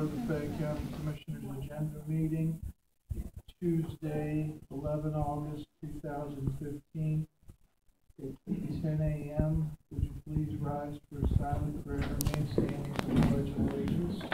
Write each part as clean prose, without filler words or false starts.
The Fayette County Commissioners Agenda Meeting, Tuesday, 11 August 2015, at 10 a.m. Would you please rise for a silent prayer and remain standing for the Pledge of Allegiance?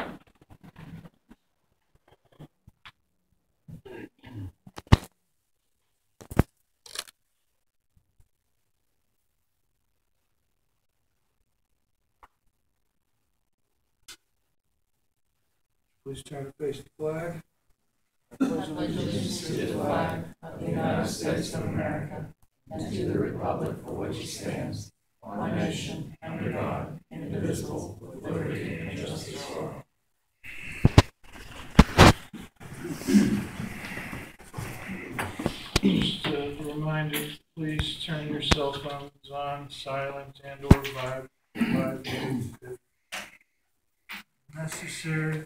Please turn to face the flag. I pledge allegiance to the flag of the United States of America and to the republic for which it stands, one nation, under God, indivisible, with liberty and justice for all. Just a reminder, please turn your cell phones on silent and or vibrate if necessary.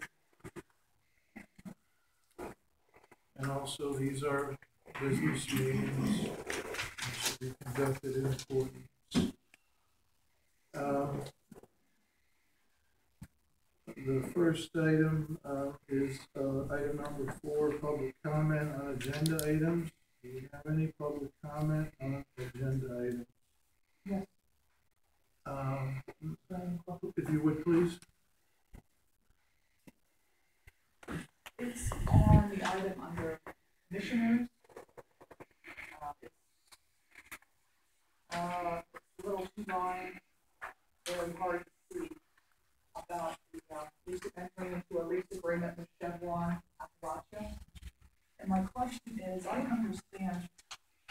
And also, these are business meetings that should be conducted in accordance. The first item is item number 4, public comment on agenda items. Do we have any public comment on agenda items? Yes. If you would, please. It's on the item under commissioners. It's a little too long, very hard to see about the entering into a lease agreement with Chevron Appalachia. And my question is, I don't understand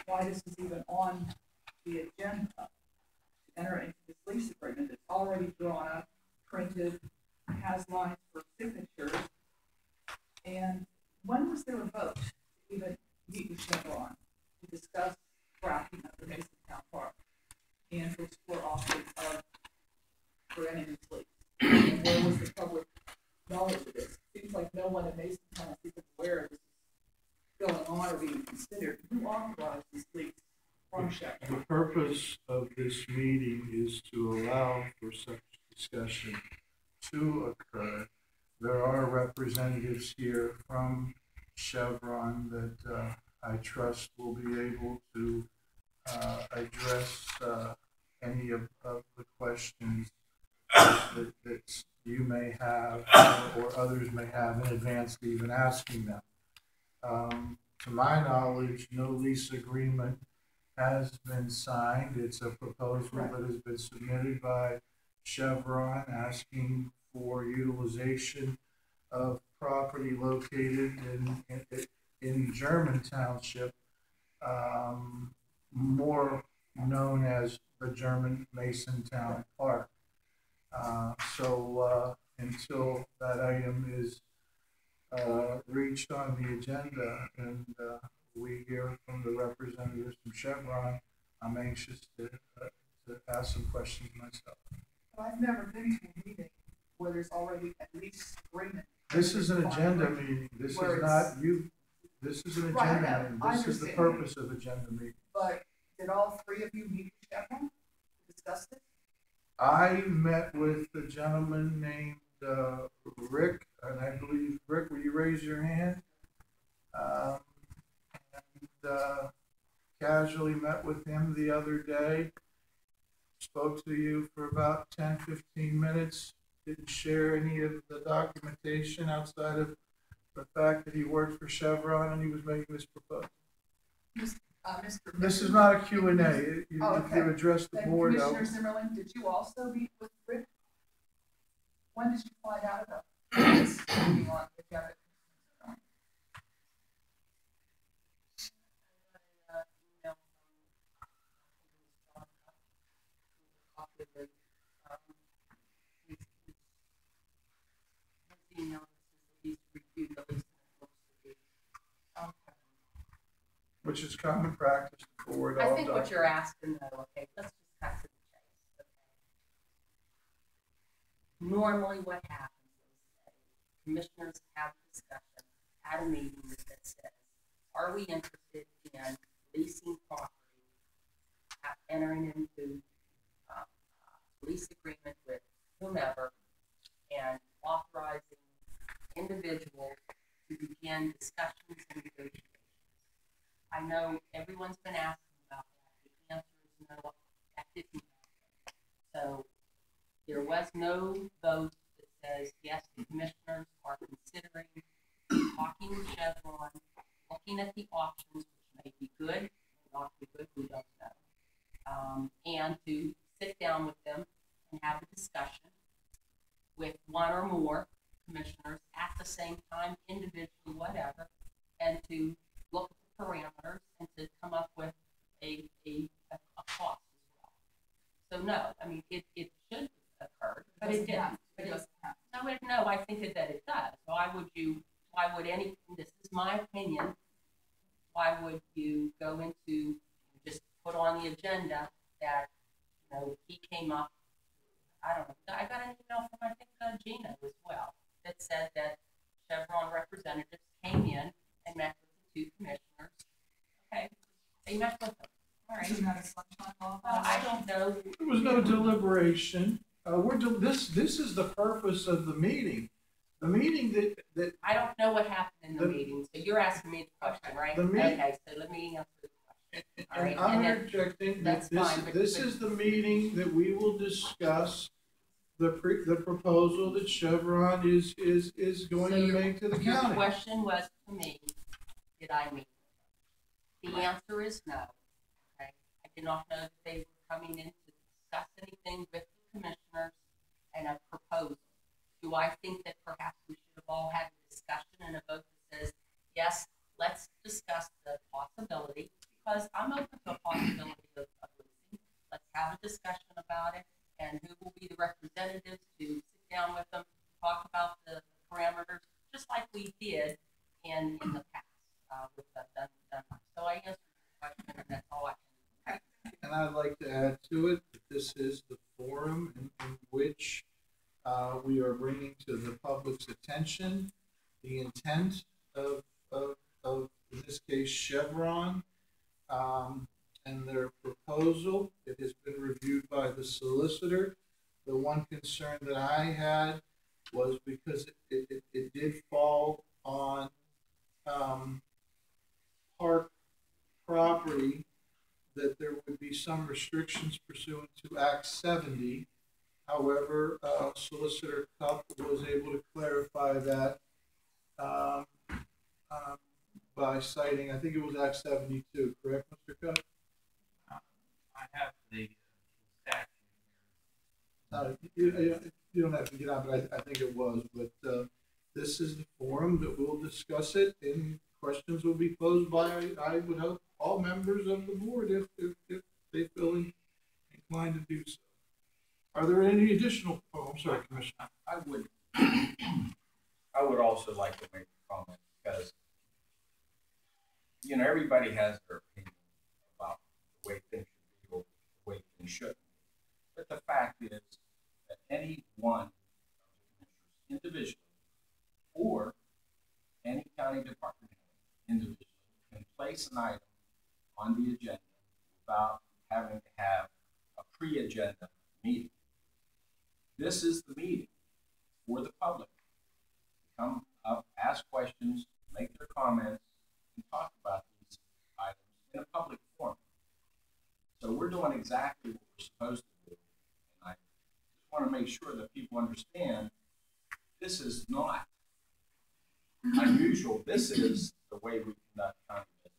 why this is even on the agenda to enter into this lease agreement. It's already drawn up, printed, has lines for signatures. And when was there a vote to even meet with Chevron to discuss drafting of the Masontown Park and to explore options of granting this lease? And where was the public knowledge of this? Seems like no one in Masontown is even aware of this going on or being considered. Who authorized this lease from Chevron? The purpose of this meeting is to allow for such discussion to occur. There are representatives here from Chevron that I trust will be able to address any of the questions that you may have or others may have in advance to even asking them. To my knowledge, no lease agreement has been signed. It's a proposal that has been submitted by Chevron asking for utilization of property located in German Township, more known as the German Masontown Park. So until that item is reached on the agenda and we hear from the representatives from Chevron, I'm anxious to ask some questions myself. I've never been to a meeting where there's already at least agreement. This is an agenda meeting. This is not you. This is an agenda meeting. This is the purpose of agenda meeting. But did all three of you meet with Chevron to discuss this? I met with a gentleman named Rick, and I believe, Rick, will you raise your hand? And casually met with him the other day. Spoke to you for about 10-15 minutes. Didn't share any of the documentation outside of the fact that he worked for Chevron and he was making this proposal. This is not a Q&A. You address the board. Commissioner Zimmerlin, did you also meet with Rick? When did you find out about this meeting on the agenda? Which is common practice for I think what you're asking though, okay, let's just cut to the chase, okay? Normally what happens is that commissioners have a discussion at a meeting that says, are we interested in leasing property, entering into lease agreement with whomever, and authorizing individuals to begin discussions and negotiations. I know everyone's been asking about that. The answer is no, that didn't happen. So there was no vote that says, yes, the commissioners are considering talking with Chevron, looking at the options, which may be good, may not be good, we don't know. And to sit down with them and have a discussion with one or more commissioners at the same time, individually, whatever, and to look at the parameters and to come up with a cost as well. So no, I mean, it should occur, but it didn't. No, I think that it does. Why would any, this is my opinion, why would you go into, just put on the agenda that, you know, he came up, I don't know, I got an email from, I think, Gina as well, that said that Chevron representatives came in and met with the two commissioners. Okay, they met with them. All right. Isn't that a sunshine law? I don't know. There was no deliberation. This is the purpose of the meeting. The meeting that I don't know what happened in the meeting, so you're asking me the question, right? Okay, so let me answer the question. All right, I'm interjecting that this is the meeting that we will discuss the proposal that Chevron is going to make to the your county. question was to me, did I meet with them? The answer is no. Okay, I did not know that they were coming in to discuss anything with the commissioners and a proposal. Do I think that perhaps we should have all had a discussion and a vote that says, yes, let's discuss the possibility, because I'm open to a possibility of leasing. Let's have a discussion about it, and who will be the representatives to sit down with them, talk about the parameters, just like we did in the past with the Dunbar. So I answered the question, and that's all I can. And I'd like to add to it that this is the forum in which we are bringing to the public's attention the intent of in this case, Chevron, and their proposal. It has been reviewed by the solicitor. The one concern that I had was because it did fall on park property, that there would be some restrictions pursuant to Act 70. However, Solicitor Cupp was able to clarify that by citing, I think it was Act 72, correct, Mr. Cupp? I have the statute. You don't have to get out, but I think it was. But this is the forum that will discuss it, and questions will be posed by, I would hope, all members of the board if they feel inclined to do so. Are there any additional? Oh, I'm sorry, Commissioner. I would also like to make a comment because, you know, everybody has their opinion about the way things should be or the way things shouldn't be. But the fact is that any one of the commissioners individually or any county department individually can place an item on the agenda without having to have a pre-agenda meeting. This is the meeting for the public to come up, ask questions, make their comments, and talk about these items in a public forum. So we're doing exactly what we're supposed to do. And I just want to make sure that people understand this is not unusual. This is the way we conduct county business.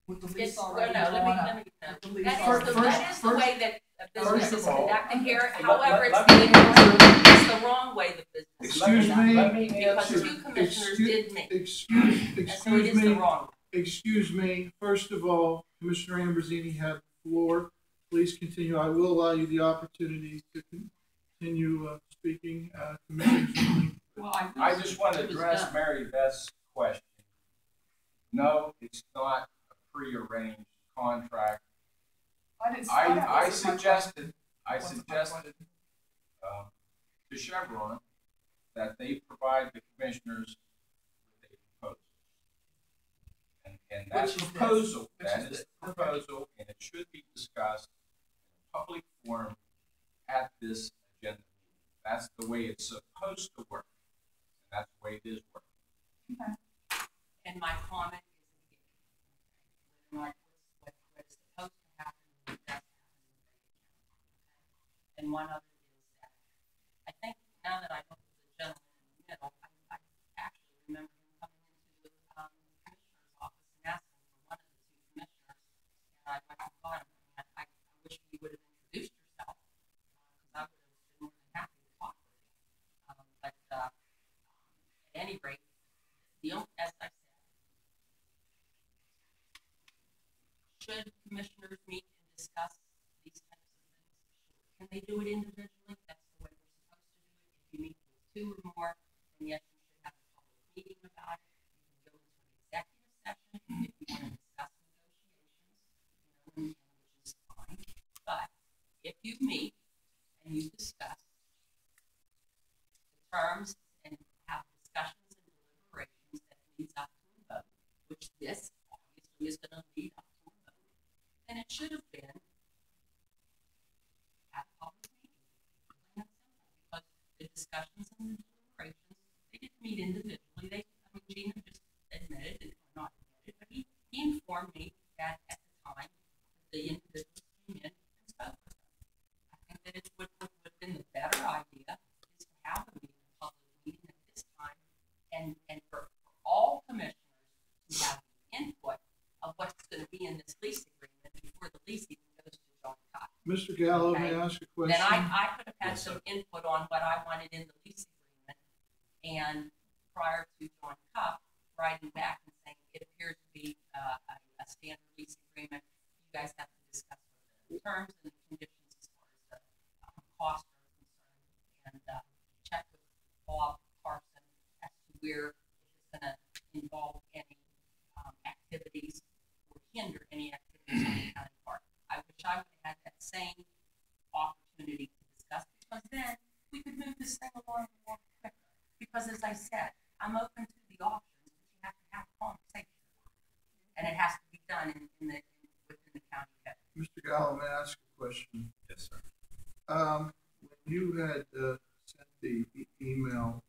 With the It's, lease well, already no, drawn let up. me With the lease that already- is the way that business is of all- conducted here. let- However, let- it's the wrong way the business is Excuse conducted. me. Let me Because answer. two commissioners did meet. Excuse And so it is the me. wrong way. Excuse me. First of all, Commissioner Ambrosini had the floor. Please continue. I will allow you the opportunity to continue speaking. Commissioner Zimmerman. Well, I just want to it was address done. Mary Beth's question. No, it's not a prearranged contract. I suggested to Chevron that they provide the commissioners with a proposal. And that Which is this. proposal, Which that is is this. the proposal, and it should be discussed in a public forum at this agenda meeting. That's the way it's supposed to work. And that's way it is working. Okay. And my comment is, again, what is supposed to happen, what does happen in the Fayette County. And one other is that, I think now that I look at the gentleman in the middle, I actually remember him coming into the commissioner's office and asking for one of the two commissioners, and I went and got him. And I wish you would have introduced yourself, because I would have been more than happy to talk with you. But at any rate, as I said, should commissioners meet and discuss these types of things? Sure. Can they do it individually? That's the way we're supposed to do it. If you meet with two or more, then yes, you should have a public meeting about it. You can go into an executive session if you want to discuss negotiations, which is fine. But if you meet and you discuss the terms and have discussions and deliberations that leads up to a vote, which this obviously is going to lead up to a vote, then it should have been at a public meeting. Plain and simple. Because the discussions and the deliberations, they didn't meet individually. Gina just admitted it, or not admitted, but he informed me that at the time the individuals came in and spoke with them. I think that it would have been the better idea is to have a meeting, a public meeting at this time, and for all commissioners to have input of what's going to be in this lease agreement before the lease even goes to John Cox. Mr. Gallo, Okay. may I ask a question? Then I could have had Yes, some input on what I wanted in the lease agreement, and prior to John Cup writing back and saying it appears to be a standard lease agreement, you guys have to discuss what the terms and the conditions as far as the costs are concerned, and check with Bob Carson as to where it's going to involve any activities or hinder any activities on the county part. I wish I would have had that same opportunity to discuss, because then we could move this thing along more quicker. Because as I said, I'm open to the options, but you have to have a conversation, and it has to be done within the county code. Mr. Gallo, may I ask a question? Yes, sir. When you had sent the email,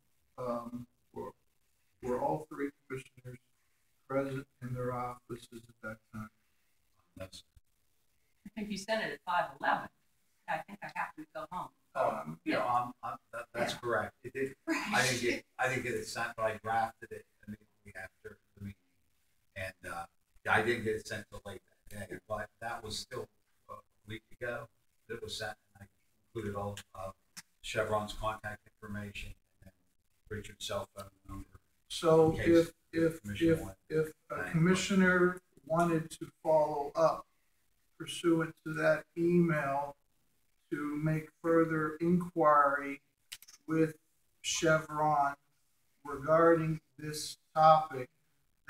were all three commissioners present in their offices at that time? That's I think you sent it at 5:11. I think I have to go home. That's correct. It did. I didn't get it sent, but I drafted it immediately after the meeting, and I didn't get it sent till late that day. But that was still a week ago. It was sent, and I included all of Chevron's contact information and Richard's cell phone number. So In case if commissioner wanted a commissioner wanted to follow up pursuant to that email to make further inquiry with Chevron regarding this topic,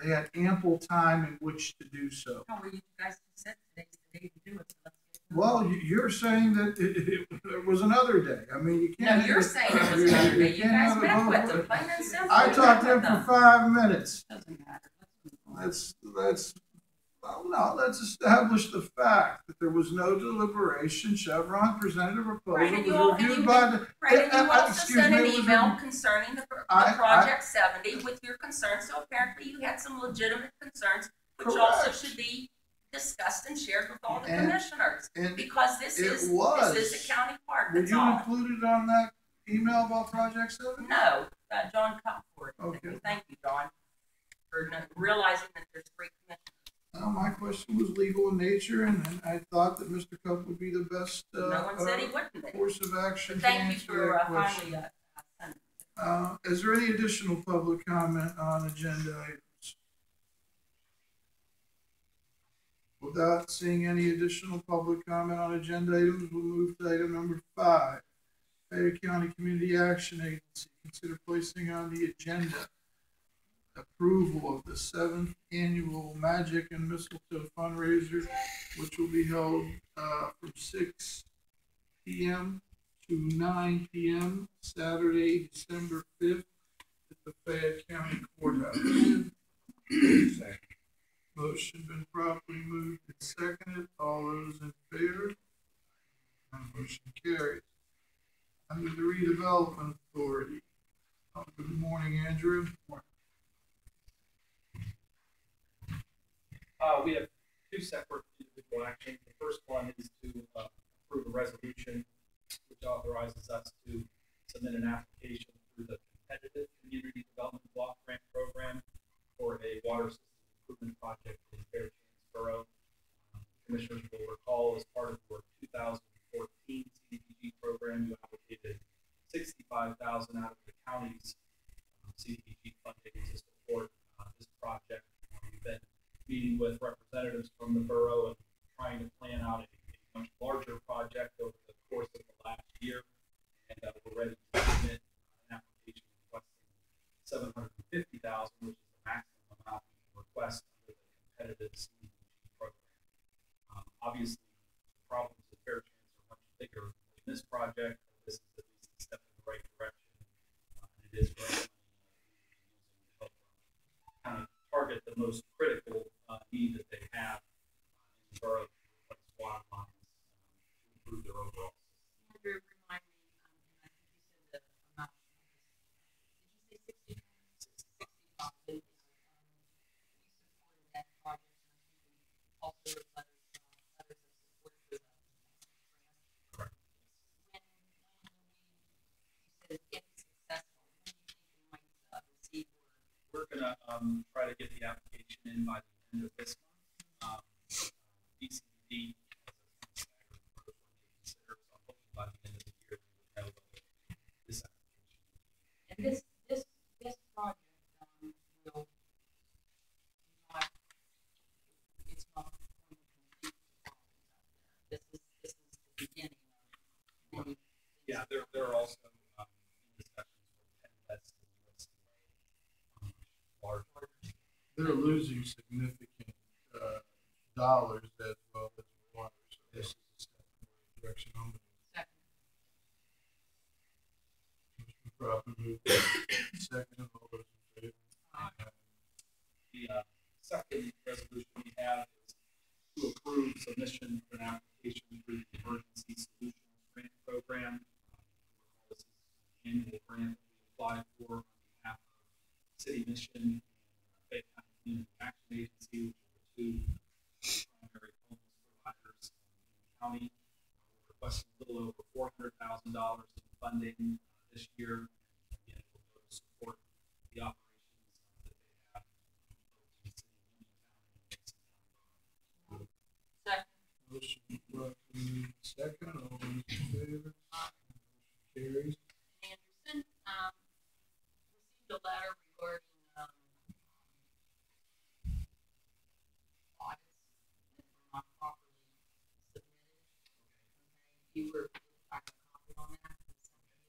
they had ample time in which to do so. How were you guys said today's the day to do it? So let's get to it. Well, you're saying that it was another day. I mean, you can't. No, you're saying it was another day. You can't guys have it met both with them, ways. plain and simple. I You talked to met him with for 5 minutes. Doesn't matter. Let's establish the fact that there was no deliberation. Chevron presented a proposal. Right, and It you was all, and reviewed you, by the. right, and you also excuse sent me, an it was email reviewed- concerning the I- Project 70 with your concerns, so apparently you had some legitimate concerns, which also Correct. should be discussed and shared with all the And- commissioners, and because this it is was. a county park, Were that's you all. included on that email about Project 7? No, John Cup for it. Okay. Thank you, John, for realizing that there's 3 commissioners. My question was legal in nature, and I thought that Mr. Cup would be the best No one said he wouldn't be. course of action But to thank you answer for that finally question. sending it. Is there any additional public comment on agenda items? Without seeing any additional public comment on agenda items, we'll move to item number 5. Fayette County Community Action Agency, consider placing on the agenda approval of the 7th annual Magic and Mistletoe fundraiser, which will be held from 6 p.m. to 9 p.m. Saturday, December 5th at the Fayette County Courthouse. Motion been properly moved and seconded. All those in favor? Motion carries. Under the Redevelopment Authority, Good morning, Andrew. We have two separate individual actions. The first one is to approve a resolution which authorizes us to submit an application through the competitive community development block grant program for a water system improvement project in Fairchance Borough. Commissioners will recall, as part of your 2014 CDBG program, you allocated $65,000 out of the county's CDBG funding to support this project. We've been meeting with representatives from the borough and trying to plan out a much larger project over the course of the last year. And we're ready to submit an application requesting $750,000, which is the maximum amount we can request under the competitive CDBG program. Obviously, the problems at Fairchance are much bigger in this project. This is at least a step in the right direction. It is grant money using to help kind of target the most critical need that they have in the borough to replace water lines to improve their overall system. Andrew, remind me, and I think you said the amount. Did you say 65? 65. We supported that project, and also with letters of support for the grant. Correct. When you said if successful, when do you think we might receive or? We're gonna try to get the application in by the end of this month. BCD has a staggered approach when they consider, so I'm hoping by the end of the year we would have this application. And this project will not, it's not going to complete the problems out there. This is the beginning of many. Yeah, there are also in discussions with Penn West and USDA large. They're losing significant dollars as well as water, so this is a step in the right direction. I'm gonna Mr. Crawford moved second, all those in favor? The second resolution we have is to approve submission of an application through the Emergency Solutions Grant Program. This is an annual grant that we applied for on behalf of City Mission and Fayette County Community Action Agency, which are the two primary homeless providers in the county. We're requesting a little over $400,000 in funding this year. And again, it will go to support the operations that they have both in City of Uniontown and Mason County. Second. Motion brought to me second, all those in favor? Motion carries. Anderson, received a letter regarding, audits that were not properly submitted. Okay, you were, I got a copy on that, it's sent to you,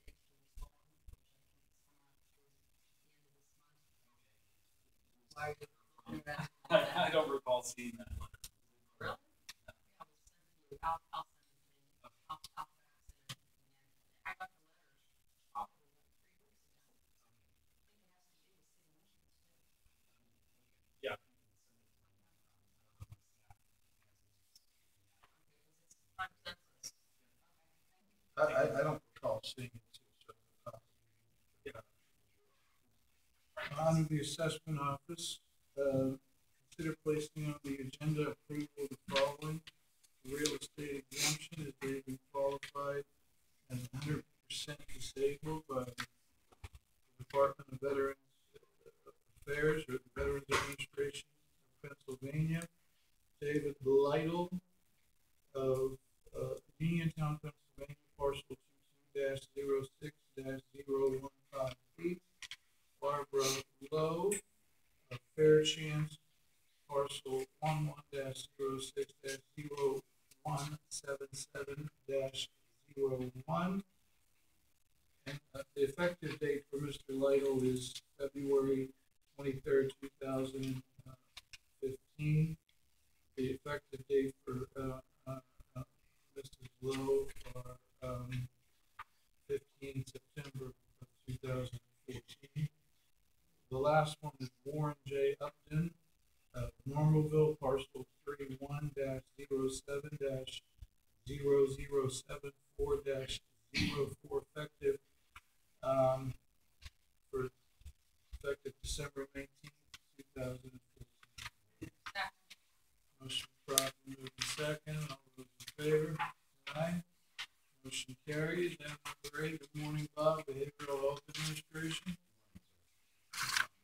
you have 30 days to respond, which I think is coming out towards the end of this month. Why are you looking at that? I don't recall seeing that letter. Really? Yeah, I will send it to you, I'll send it to you, I'll fax it, and I got the letter probably like 3 weeks ago. I think it has to do with city missions too. Yeah. I don't recall seeing it too, so. Yeah. On the assessment office, consider placing on the agenda approval of the following. Real estate exemption is they've been qualified as 100% disabled by the Department of Veterans Affairs or the Veterans Administration of Pennsylvania. David Lytle of Uniontown, Pennsylvania, parcel 22-06-0158. Barbara Lowe of Fairchance, parcel 11-06-0177-01. And the effective date for Mr. Lytle is February 23rd, 2015. The effective date for Mrs. Lowe are 15 September of 2014. The last one is Warren J. Upton, Normalville, parcel 31-07-0074-04, effective for effective December 19th, 2015. Motion properly moved in second. All those in favor? Aye. Motion carries. Item number 8, good morning, Bob, Behavioral Health Administration.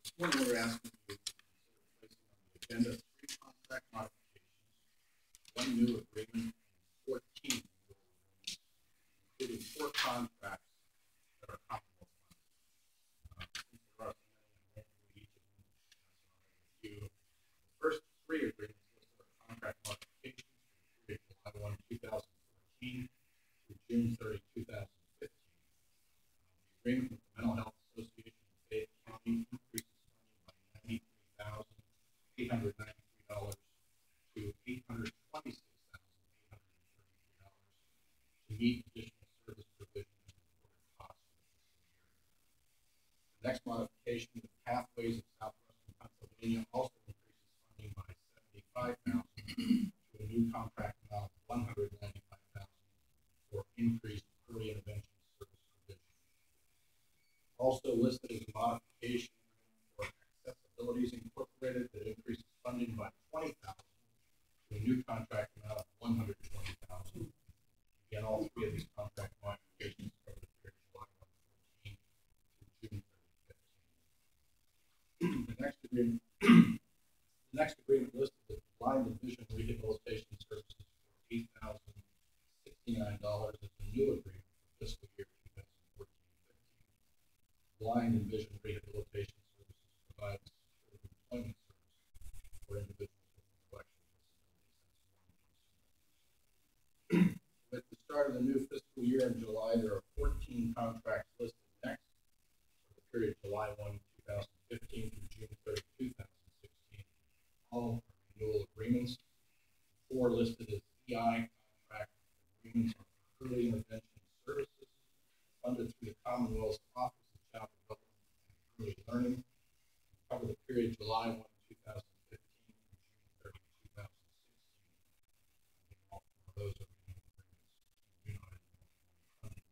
This morning we're asking you to consider placing on the agenda 3 contract modifications, 1 new agreement, and 14 new agreements, including 4 contracts that are comparable funds. Since there are so many, I'm going to each of them as a few. The first 3 agreements listed are contract modifications for the period July 1, 2014 through June 30, 2015. The agreement with the Mental Health Association of Fayette County increases funding by $93,893 to $826,833 to meet additional service provision and reported costs for the fiscal year. The next modification, the Pathways of Southwestern Pennsylvania, also increases funding by $75,000 to a new contract amount of $195,000 for increased early intervention service provision. Also listed as a modification for Accessibilities Incorporated that increases funding by $20,000 to a new contract amount of $120,000. Again, all 3 of these contract modifications cover the period July 1, 14 through June 30, 15. The next agreement listed is Blind and Vision Rehabilitation Services for $8,069 as a new agreement for fiscal year 2014-15. Blind and Vision Rehabilitation Services provides supportive employment service for individuals with intellectual disabilities. With the start of the new fiscal year in July, there are 14 contracts listed next for the period July 1, 2015 through June 30, 2016. All are renewal agreements. 4 listed as EI contract agreements are for early intervention services funded through the Commonwealth's Office of Child Development and Early Learning, cover the period July 1, 2015 through June 30, 2016. All 4 of those are renewal agreements. Do not involve funding.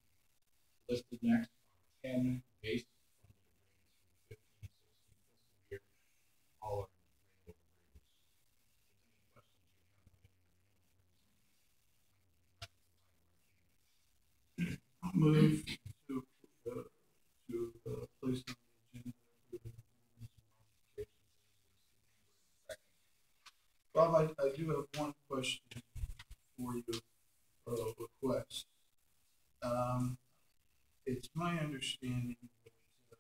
Listed next are 10 base funded agreements for the 15-16 fiscal year. All are renewal agreements. If there's any questions you have about any of the renewal agreements, I'll move to place on the agenda. Bob, I do have one question for you, request. It's my understanding that the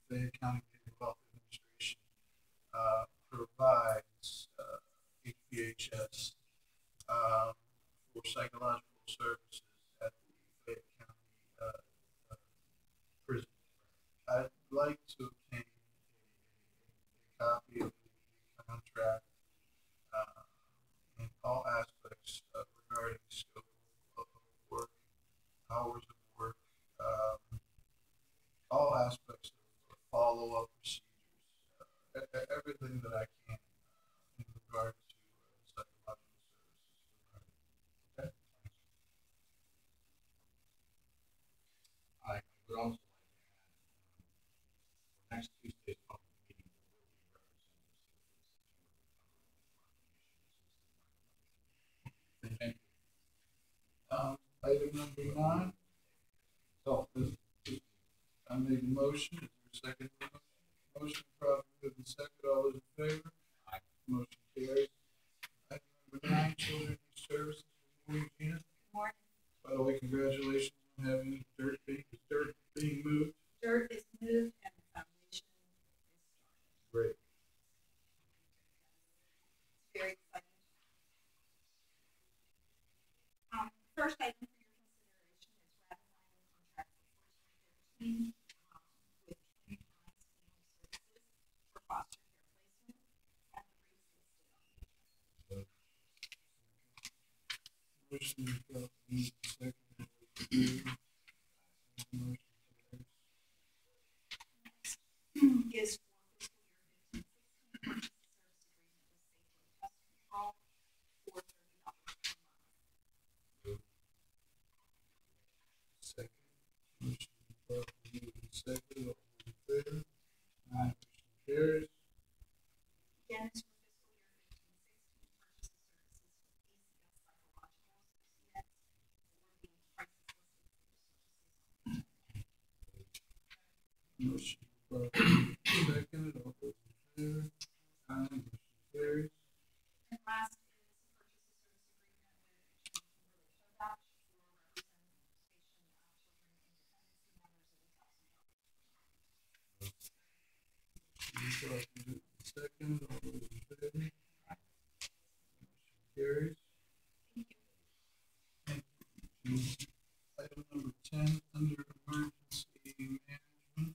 Fayette County Behavioral Health Administration provides HPHS for psychological services at the Fayette County prison. I'd like to obtain a copy of the contract and all aspects regarding scope of work, hours of work, all aspects of follow-up procedures, everything that I can in regard to psychological services. Okay? I would also like to add, for next Tuesday's public meeting, there will be representatives of the September. Thank you. Item number 9. So, I made a motion. Is there a second? Motion properly moved in second. All those in favor? Aye. Motion carries. Item number 9, Children and Services. Good morning, Gina. Good morning. By the way, congratulations on having dirt being moved. Dirt is moved and the foundation is started. Great. It's very exciting. First item for your consideration is ratifying the contract for 14-15 with King Hines Family Services for foster care placement at the rates listed on the Motion properly moved in second. All those in favor? Motion carries. is for fiscal year 15-16 purchase service agreement with Safeway Pest Control for $30 per month. Second. Motion properly Motion properly seconded, all those in favor? Aye, motion carries. And last is the purchase of service agreement with Children's Children's Second, all those in favor? Motion carries. Thank you. Item number 10, under emergency management.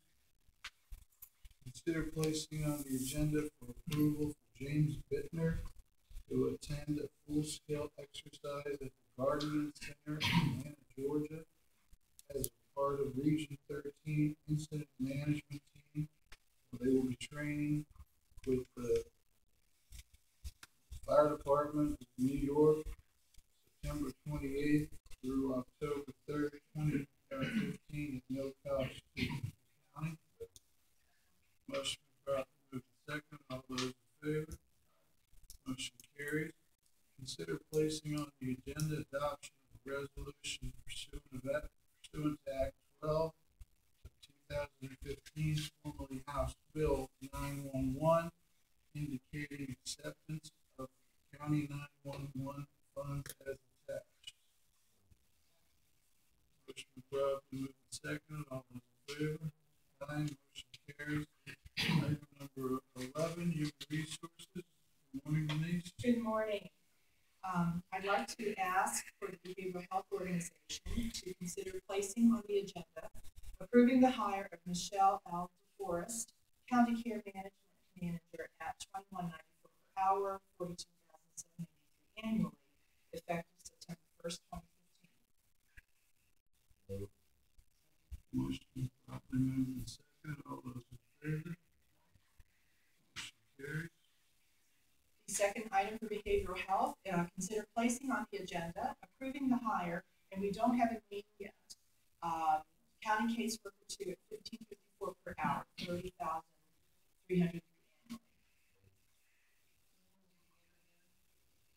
Consider placing on the agenda for approval for James Bittner to attend a full-scale exercise at the Guardian Center in Atlanta, Georgia, as a part of Region 13 Incident Management Team. They will be training with the Fire Department of New York, September 28th through October 3rd, 2015, at no cost to the county. Motion properly moved and second. All those in favor? Motion carries. Consider placing on the agenda adoption of a resolution pursuant to Act 12 of 2015, formerly House Bill 911, indicating acceptance of county 911 funds as attached. Motion properly moved and second. All those in favor? Aye. Motion carries. Item number 11, Human Resources. Good morning, Denise. Good morning. I'd like to ask for the Behavioral Health Organization to consider placing on the agenda approving the hire of Michelle L. DeForest, County Care Management Manager at $21.94 per hour, $42,783 annually, effective September 1st, 2015. Motion properly moved and second. All those in favor? Motion carries. The second item for behavioral health, consider placing on the agenda, approving the hire, and we don't have a name yet. County caseworker 2 at $15.54 per hour, $30,303 annually.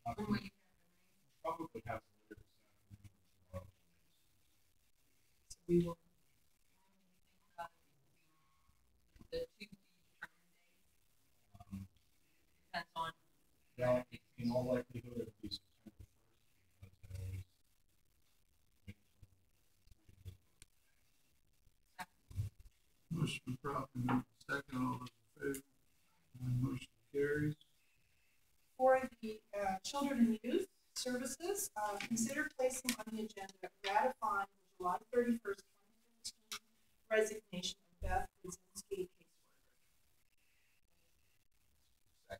Probably have to look at So we will. The two depends on. yeah, in all likelihood, it'll be September 1st. Motion properly moved and second. All those in favor? Motion carries. For the Children and Youth Services, consider placing on the agenda ratifying the July 31st, 2015 resignation of Beth Kuzinski, caseworker.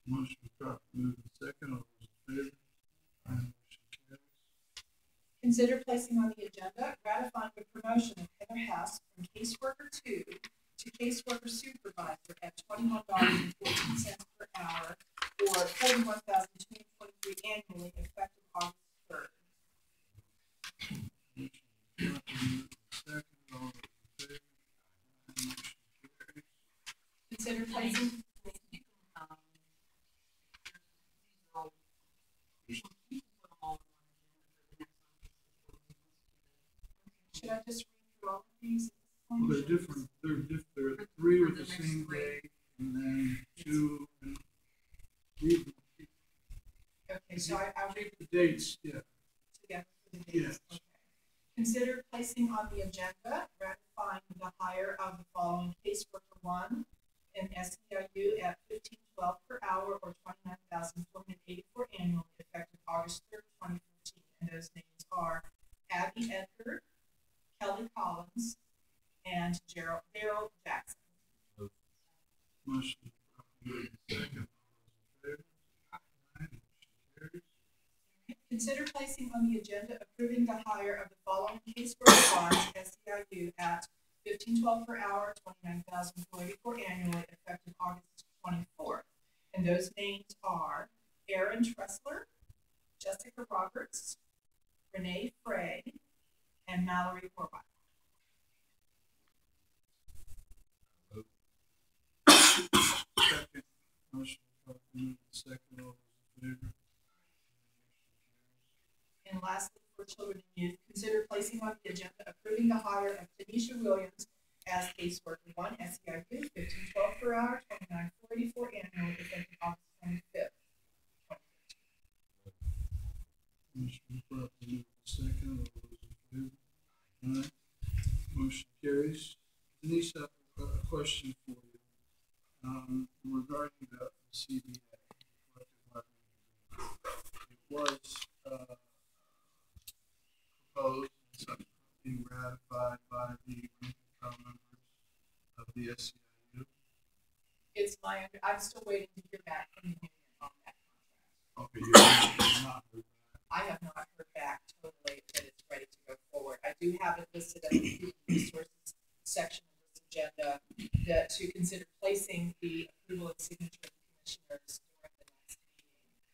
Motion properly moved and second. All those in favor? Motion carries. Consider placing on the agenda ratifying the promotion of Heather Hess from caseworker 2 to caseworker supervisor at $21.14 per hour, or $41,223 annually, effective August 3rd. Motion properly moved and second. All those in favor? Motion carries. Consider placing, You can, these are all, you can put them all on one agenda for the next one. should I just read through all of these? Well, they're different. There are three with the same date, and then two and three. Okay, so I'll read The dates, yeah. together for the dates. Yes. Okay. Consider placing on the agenda ratifying the hire of the following caseworker 1 in SEIU at $15.12 per hour, or $29,484 annually, effective August 3rd, 2015. And those names are Abby Edgar, Kelly Collins, and Daryl Jackson. Motion properly moved and second. All those in favor? Aye. Motion carries. Consider placing on the agenda approving the hire of the following caseworker 1 SEIU at $15.12 per hour, $29,484 annually, effective August 24th. And those names are Aaron Tressler, Jessica Roberts, Renee Frey, and Mallory Horvath. Second. Motion properly moved and second. All those in favor? And lastly, for children and youth, consider placing on the agenda approving the hire of Tanisha Williams as caseworker 1, SEIU, 1512 per hour, 29,484 annually, effective August 25th. Motion been properly moved and seconded. All those in favor? Aye. Motion carries. Denise, I have a question for you. Regarding the CBA, collective bargaining agreement. It was, proposed and subsequently ratified by the members of the SEIU. It's I'm still waiting to hear back from the union on that contract. Okay, you're not heard back. I have not heard back totally that it's ready to go forward. I do have it listed as the human resources section of this agenda that to consider placing the approval and signature of the commissioners during the next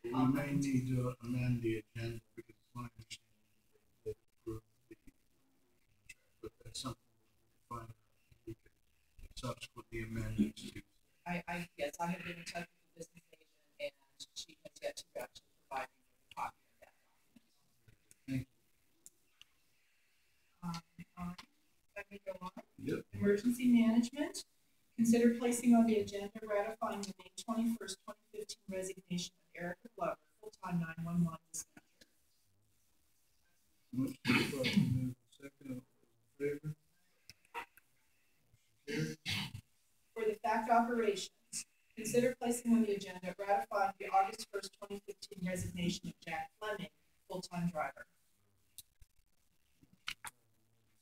meeting. We may need to amend the agenda because it's my understanding that they did approve the contract, but that's something we can find out. We could subsequently amend it to. Yes, I have been in touch with the business agent and she has yet to actually provide me with a copy of that document. Thank you. Let me go on. Yep. Emergency management. Consider placing on the agenda ratifying the May 21st, 2015 resignation of Erica Glover, full-time 911 dispatcher. Motion been properly moved and seconded. All those in favor? Motion carries. For the fact operations, consider placing on the agenda ratifying the August 1st, 2015 resignation of Jack Fleming, full-time driver.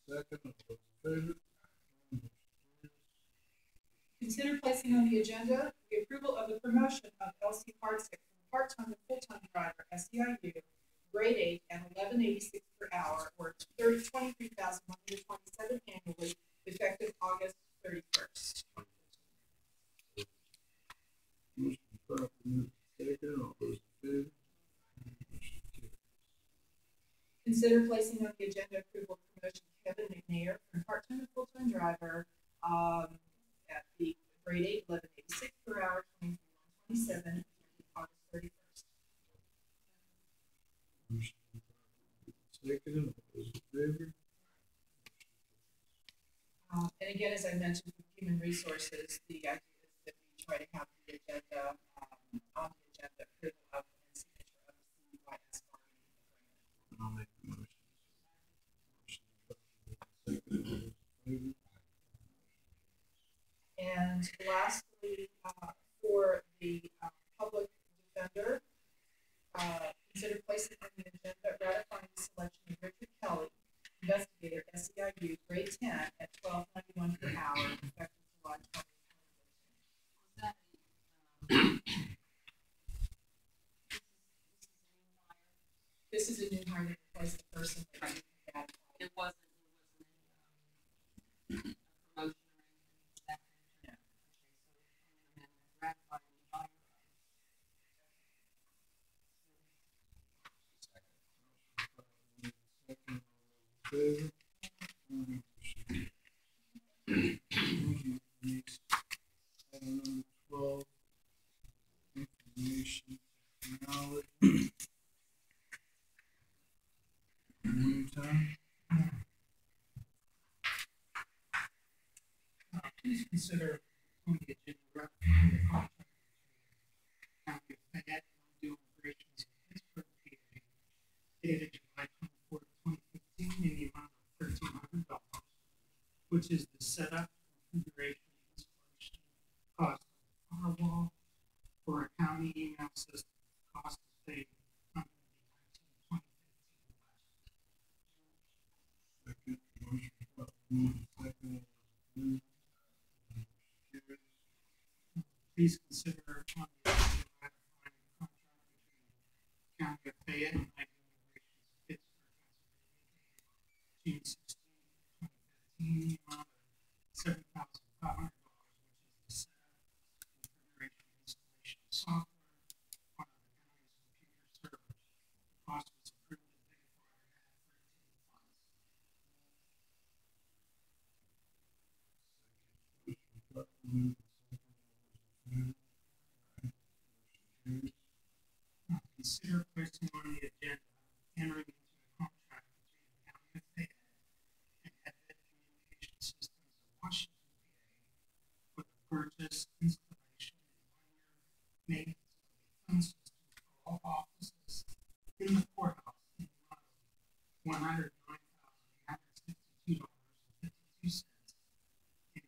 Second, all those in favor? Consider placing on the agenda the approval of the promotion of Elsie Hartsick from part-time to full-time driver, SEIU, grade 8 and 1186 per hour, or 23,127 annually, effective August 31st. Motion properly moved and seconded. All those in favor? Motion carries. Consider placing on the agenda approval of promotion of Kevin McNair from part-time to full-time driver, at the grade 8, 1186 per hour, 23,127, effective August 31st. Motion properly moved and seconded. All those in favor? And again, as I mentioned with human resources, the idea is that we try to have the agenda, on the agenda, approval of and signature of the CYS bargaining agreement. I'll make the motion. Motion properly moved and seconded. All those in favor? And lastly, for the public defender, consider placing on the agenda ratifying the selection of Richard Kelly, investigator, SEIU, grade 10 at $12.91 per hour, effective July 20. This is a new hire that replaced the person that we had. It wasn't a promotion or anything like that. No. Okay, so ratifying the hire. Second, all those in favor? Motion carries. Thank you, Denise. Item number 12, information technology. Morning time. Please consider on the agenda ratifying the contract between the County of Fayette and Undue Operations in Pittsburgh, PA, dated July 24, 2015, in the amount of $1,300, which is the setup, configuration, installation, cost of the firewall for a county email system. Cost is paid under the 2015 budget. Second, motion properly moved and seconded. All those in favor? Motion carries. Please consider on the agenda ratifying the contract between the County of Fayette and Undue Operations in Pittsburgh, Pennsylvania, June 16, 2015, the amount of $7,500, which is the setup, configuration, installation of software, one of the county's computer servers. Cost was approved and paid for out of Act 13 funds. Motion properly moved and seconded. All those in favor? Aye. Motion carries. Consider placing on the agenda entering into a contract between the County of Fayette and Fayette Communication Systems of Washington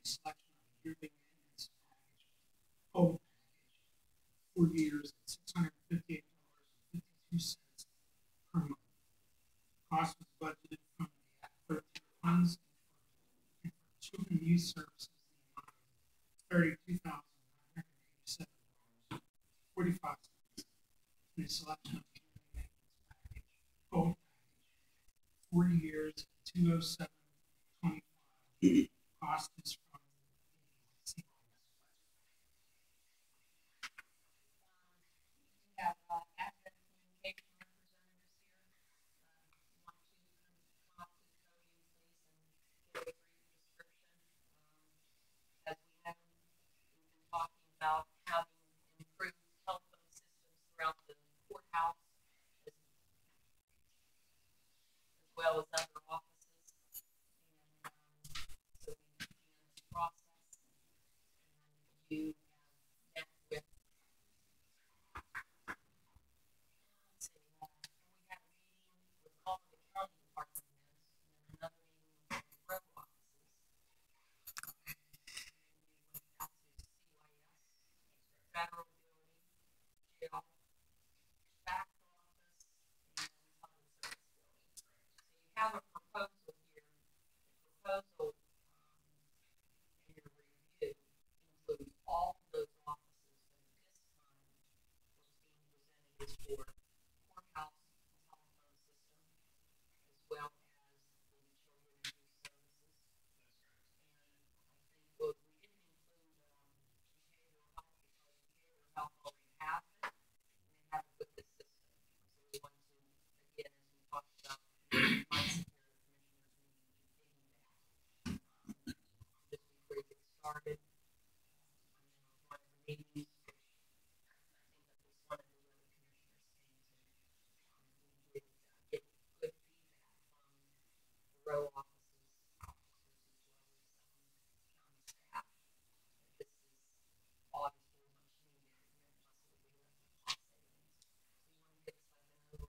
selection of a yearly maintenance package, whole package, 4 years at $658.52 per month. Cost was budgeted from the Act 13 funds and for children and youth services, the amount of $32,987.45. And a selection of the yearly maintenance package, whole package, 4 years at $207.25. Cost is from the CYS budget. We have, active communication representatives here. Want to come up to the podium, please, and give a brief description. As we know, we've been talking about having improved telephone systems throughout the courthouse, as well as other offices. And, so we began this process, and you have met with, let's see, we had a meeting with all of the county department heads, and then another meeting with the road offices. And then we went out to CYS, federal building, jail, back office, and other service buildings. So you have a proposal here. The proposal, in your review includes all of those offices, but at this time, what's being presented is for courthouse telephone system, as well as the children and youth services. And I think, well, we didn't include, behavioral health because behavioral health already has it, and they have it with the system. So we want to, again, as we talked about, months ago, commissioners meeting, to piggyback. Just before we get started, one of the meetings, which I think that was one of the other commissioners came to, we did get good feedback from the row offices, as well as county staff. This is obviously much needed, and then plus it would be a cost savings. So you want to give us like an overall view of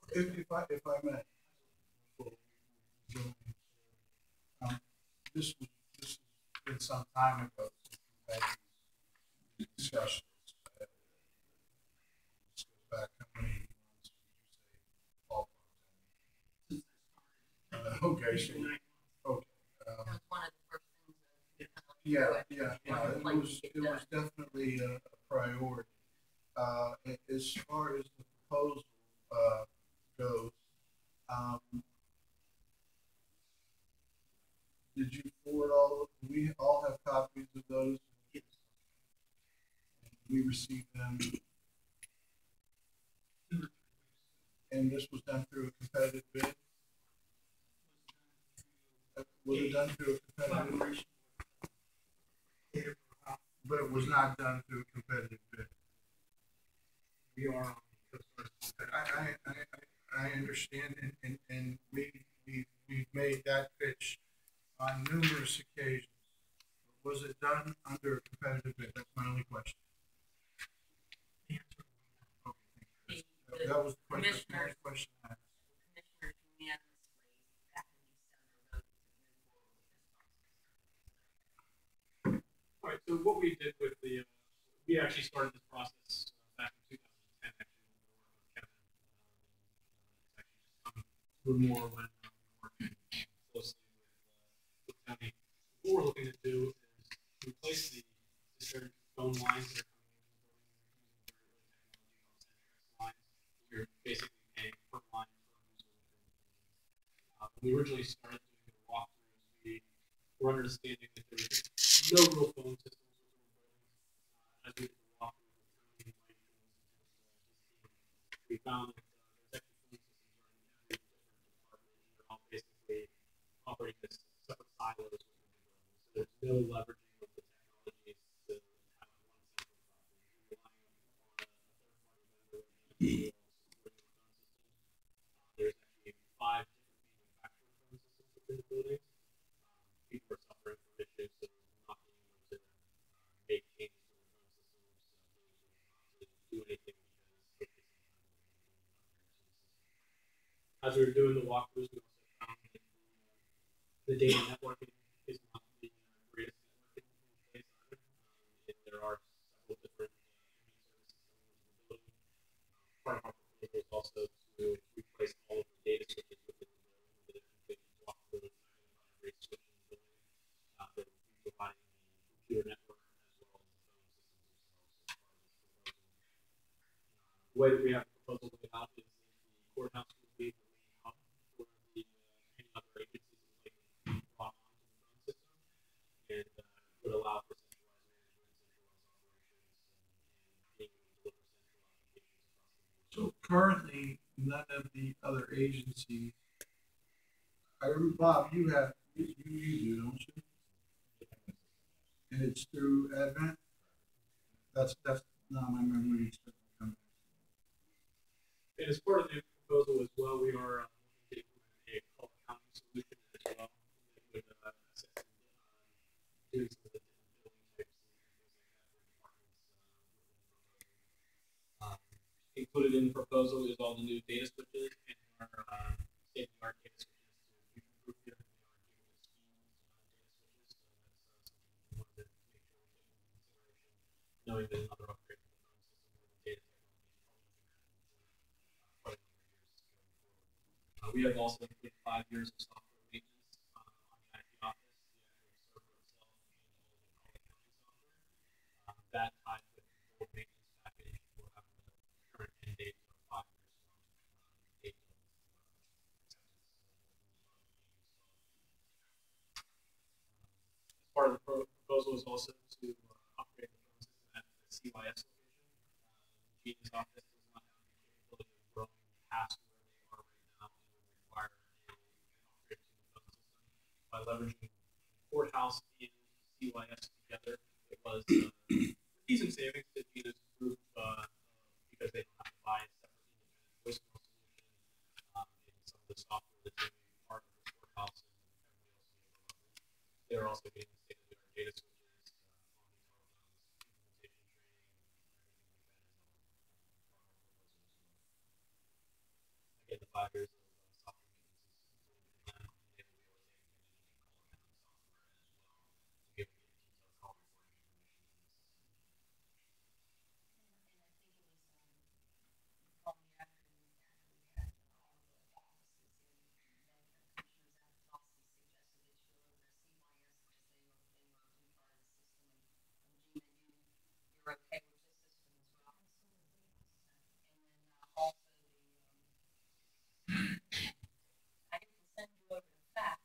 the If I may, before we go into, this has been some time ago since we had these discussions. This goes back how many months would you say? Okay, so, okay. that was one of the first things that kind of Yeah, do yeah, One of the it things was, to get it was done. definitely a priority. As far as the proposal, goes, did you forward we all have copies of those? Yes. And we received them, and this was done through a competitive bid? Was it done through a competitive bid? But it was not done through a competitive bid. We are I understand, and we've made that pitch on numerous occasions. Was it done under a competitive bid? That's my only question. Okay, thank you. That was the question, that's the only question I asked. Commissioners unanimously back in December voted to move forward with this process. All right, so what we did with the, we actually started this process back in 2010, actually, when we were working with Kevin. It's actually just come through more when we're working closely with county. What we're looking to do is replace the cistern phone lines that are coming into the building. We're using very technology called Centrex lines. We're basically paying per line per user within the building. When we originally started doing the walkthroughs, we were understanding that there was no real phone systems within the buildings. As we did the walkthrough with county, Mike, and his team, we found that there's actually phone systems running in every different department, and they're all basically operating as separate silos within the building. So there's no leveraging of the technologies to have one central platform. You're relying on a third-party vendor supporting the phone systems. There's actually 5 different manufacturer phone systems within the buildings. People are suffering from issues of not being able to make changes to their phone systems, being able to do anything because they just don't have anything to the system. As we were doing the walkthroughs, we also found that the data data networking is not the greatest networking in place either. And there are several different services that we're building. Part of our proposal is also to replace all of the data switches within the building with a complete walkthrough and race switch in the building. That will be providing the computer network as well as the phone systems themselves as part of this proposal. The way that we have the proposal laid out is the courthouse will be the main hub for the any other agencies that would like to be brought onto the phone system, and would allow for centralized management, centralized operations, and being able to deliver central applications across the board. So currently, none of the other agencies, Bob, you do, don't you? And it's through Advent? That's not my memory. And as part of the proposal as well, we are looking to implement a call counting solution as well that would assess doing some of the different billing types and things like that for departments within the proposal. Included in the proposal is all the new data switches and our state-of-the-art data switches to future-proof here. They are gigabit speed data switches, so that's something we wanted to make sure we're taking into consideration, knowing that another upgrade to the phone system or the data technology is probably going to happen for quite a number of years going forward. We have also included 5 years of software maintenance on the IT office, the actual server itself, and all of the call accounting software. That tied with the full maintenance package will have the current end date of 5 years from date of acceptance. As part of the proposal is also to upgrade the phone system at the CYS location. Gene's office does not have the capability of growing past where they are right now and would require an upgrade to the phone system. By leveraging courthouse and CYS together, it was decent savings to Gene's group because they don't have to buy a separate independent voicemail solution and some of the software that's going to be part of the courthouse and everybody else will be able to leverage. They're also getting the state-of-the-art data switches on the telephones, implementation training, everything like that is all part of our proposal as well. Again, the 5 years of software maintenance is included in that, and they will be able to take advantage of the call accounting software as well to be able to get detailed call recording information. You're okay with this system as well? And then also I can send you over the fact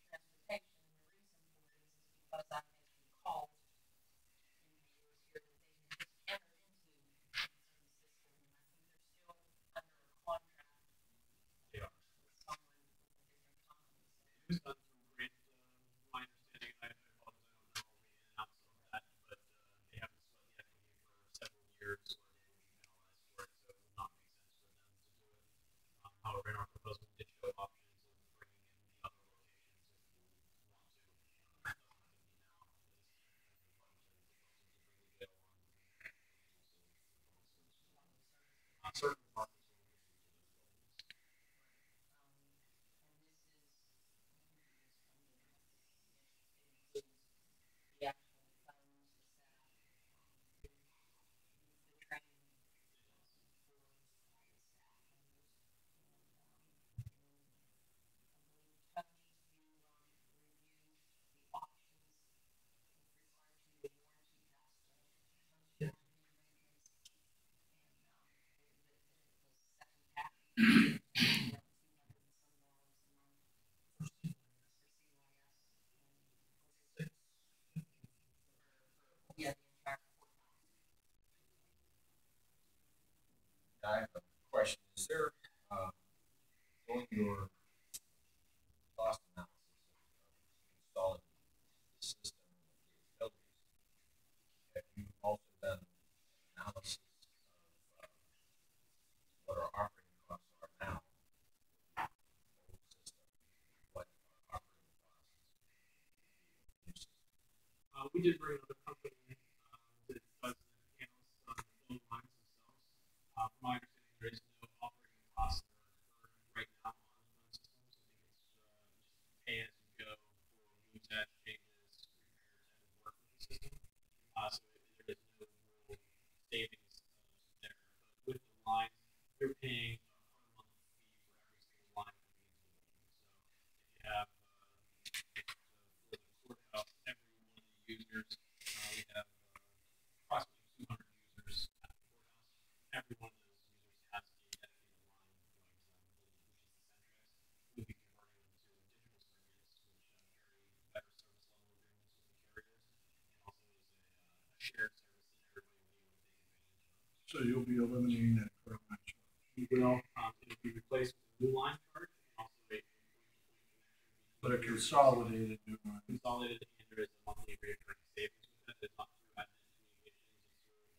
transportation, and the reason for it is because I had some calls in the years here that they had just entered into the system, and I think they're still under a contract They are. with someone with a different company. It was done through grant, my understanding. I apologize, I don't know all the ins and outs of that, but they haven't split the equity for several years, or they would be penalized for it, so it would not make sense for them to do it. However, in our proposal, we did show options of bringing in the other locations if you want to. It doesn't have to be now. It is part of the proposal to bring the jail on certain parts will get into those buildings. And this is, the actual phones, the staff, the training for all the staff members. And I believe, Tony, you review the options with regard to the warranty past most of the maintenance. And the second package, around $200 and some dollars a month for CYS. Yeah, the entire courthouse. I have a question. Is there, on your cost analysis of installing the system and the capabilities, have you also done analysis of what our operating costs are now? The old system, what our operating costs the new system? We did bring another company that does the analysis on the phone lines themselves. From my understanding, there is no operating costs that are incurred right now on the phone systems. I think it's just pay as you go shared service that everybody will be able to take advantage of. So you'll be eliminating that current line charge. We will, it'll be replaced with a new line charge and also a But a consolidated new line. consolidated, and there is a monthly recurring savings with that. It's not through admin communications, it's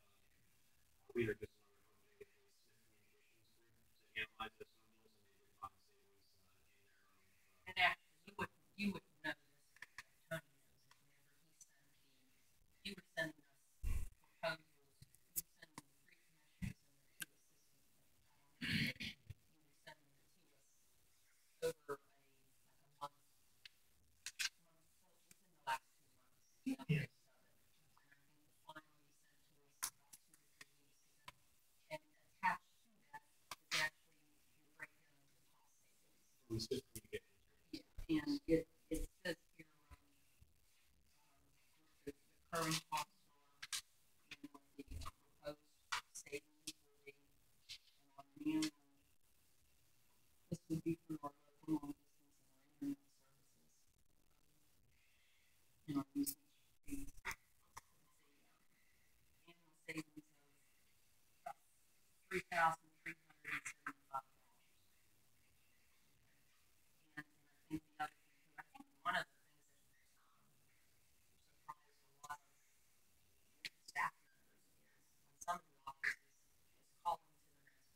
through, we are just another company with communications group to analyze this numbers, and they would find savings in their own. And actually, you would know this, Tony knows it, whenever he sent you were sending us proposals, you were sending the three commissioners and the two assistants. You were sending it to us over a month, within the last 2 months. Yes. And I think the final you sent to us about 2 or 3 weeks ago. And attached to that is actually your breakdown of the cost savings. From the Swiss communications. Yeah, and it says here, what the current costs are, and what the proposed savings will be, and on an annual, this would be for our local long distance and our internet services. And our usage fees. Annual savings of $3,375. And I think the other thing, too, I think one of the things that surprised a lot of staff members is when some of the offices was calling to the next person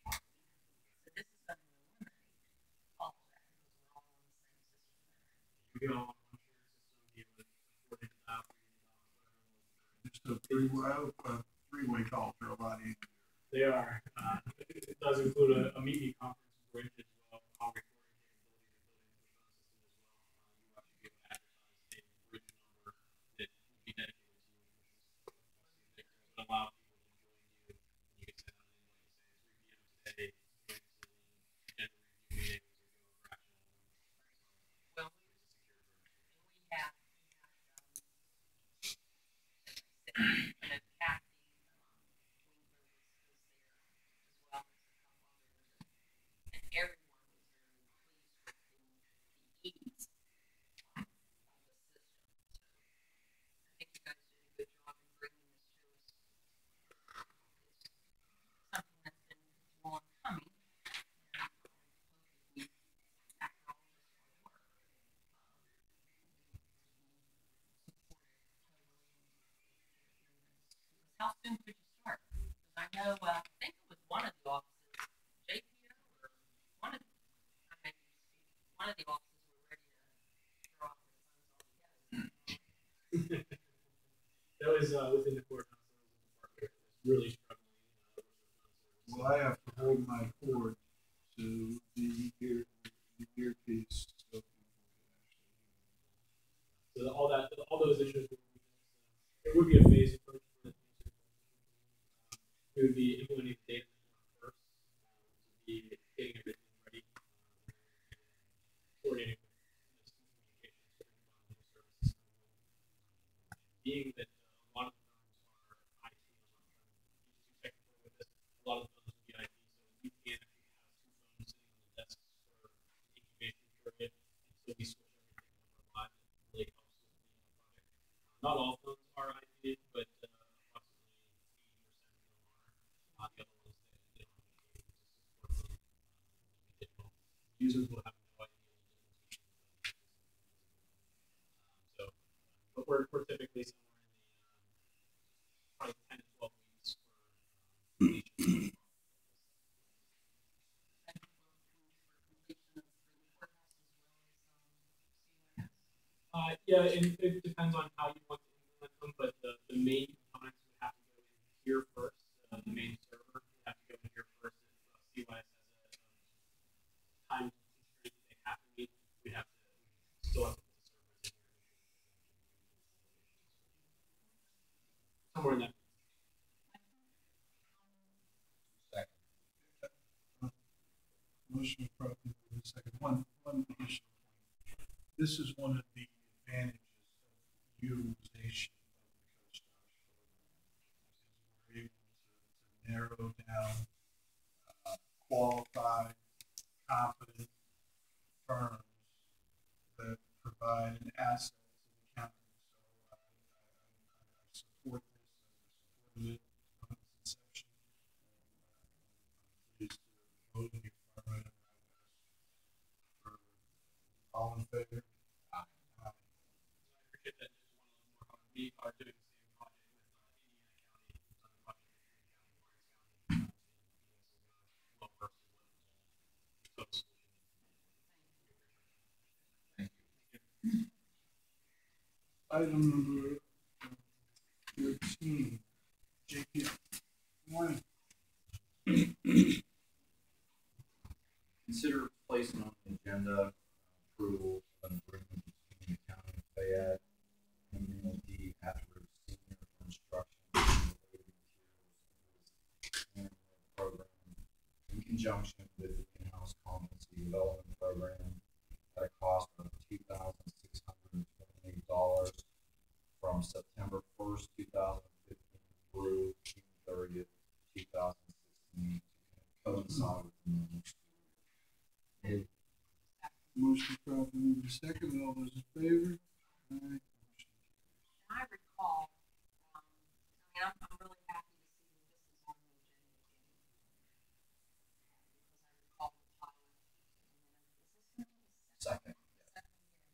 was who are being talked to. So this is going to eliminate all of that because we're all on the same system there. We get all on one shared system, be able to afford it, Just a three-way calls are a lot easier. they are. It does include a meet me conference bridge as well, call recording capability, the building phone system as well. You actually be able to advertise a bridge number that will be dedicated to you, which is would allow people to join you. And you can send out an invite, say 3 p.m. today, join to the agenda review meeting, or go over action. Well, we have, I know Kathy Winkler was there, as well as a couple others, and everyone was very pleased with the ease of the system. So I think you guys did a good job in bringing this to us. It's something that's been long coming, and I hope that we, after all this hard work, support it totally. How soon could you start? Because I know, I think it was one of the offices, JPO, or one of, I may be mistaken, one of the offices were ready to throw off their phones altogether. That was within the courthouse. That was really struggling. Well, I have to hold my cord to the earpiece. So all those issues. It would be a phased approach for the we would be implementing the data first, to be getting everything ready, coordinating with communications services. Being that a lot of the firms are IT, I'm not trying to be too technical with this. A lot of the firms would be IT, so you can't actually have 2 phones sitting on the desks for the incubation period until we switch everything over live. It really helps with the project. Not all phones are IT, but approximately 80% of them are. The other ones they don't have any support them. Digital users will have no idea the difference between so, but we're typically somewhere in the probably 10 to 12 weeks for each. And for completion of the courthouse as well as CYS. Yeah, and it depends on how you want to implement them, but the main components would have to go in here first. The main server would have to go in here first. If CYS has a time constraint that they have to meet, we have to still have to put the servers in here. Somewhere in that. motion properly in a second. One additional point. This is one of the advantages of utilization of the CoStar program. We're able to narrow down qualified, competent firms that provide an asset to the county. So All in favor? I appreciate that. Just one more comment. We are doing the same project with Indiana County, County, Warren County, well versed in what Item number 13. JP. Morning. Consider placing on the agenda approval of an agreement between the county of Fayette and MD Atwood Senior for instruction and related materials and program in conjunction with the in-house competency development program at a cost of $2,628 from September 1st, 2015 through June 30th, 2016 to coincide with the normal school year. Motion properly moved and seconded. All those in favor? Aye. I recall, I mean, I'm really happy to see that this is on the agenda again. Because I recall the pilot, and then, is this Second. second year? So,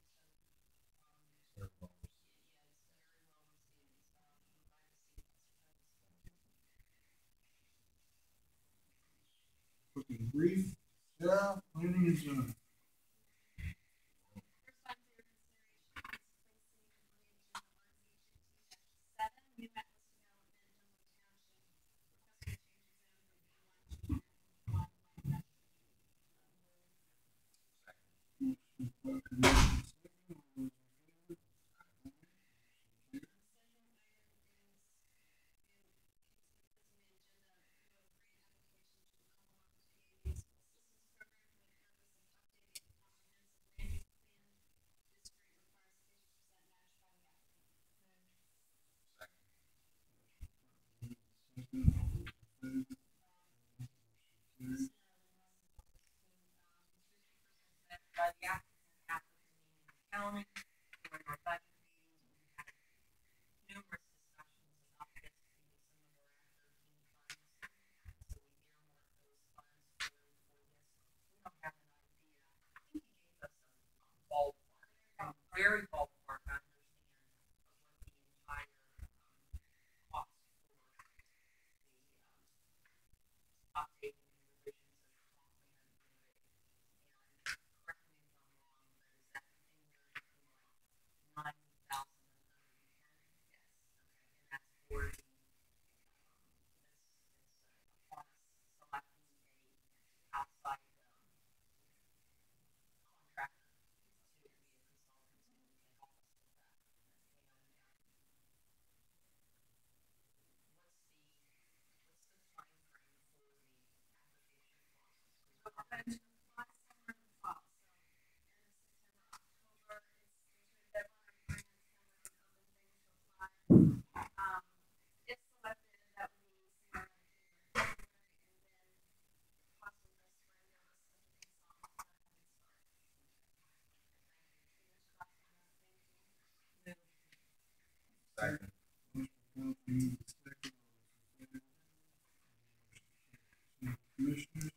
Very well received. yeah, it's very well received, so I'm glad to see this. Quick and brief. Sarah, planning and zoning. First item for your consideration is placing on the agenda RZ 15-7, new Atlas Development, Dunwoody Township, requesting changes in from B1 to Land Use. Motion properly moved and seconded. All those in favor? Aye. By the applicant after convening the county, during our budget meetings, we had numerous discussions about this being some of our Act 13 funds. So we earmarked those funds for this. We don't have an idea. I think he gave us a ballpark, a very ballpark understanding of what the entire cost for the updating and revisions of the comp plan would be. And correct me if I'm wrong, but is that anywhere between like 9,000 and 110? Yes. Okay, and that's for the, upon us selecting a outside, contractor to be a consultant who can help us with that. And, what's the timeframe for the application process? If selected, that would mean Sarah in February, and then possibly surrender us some things on that. Second. Motion properly moved and seconded. All those in favor? Commissioners,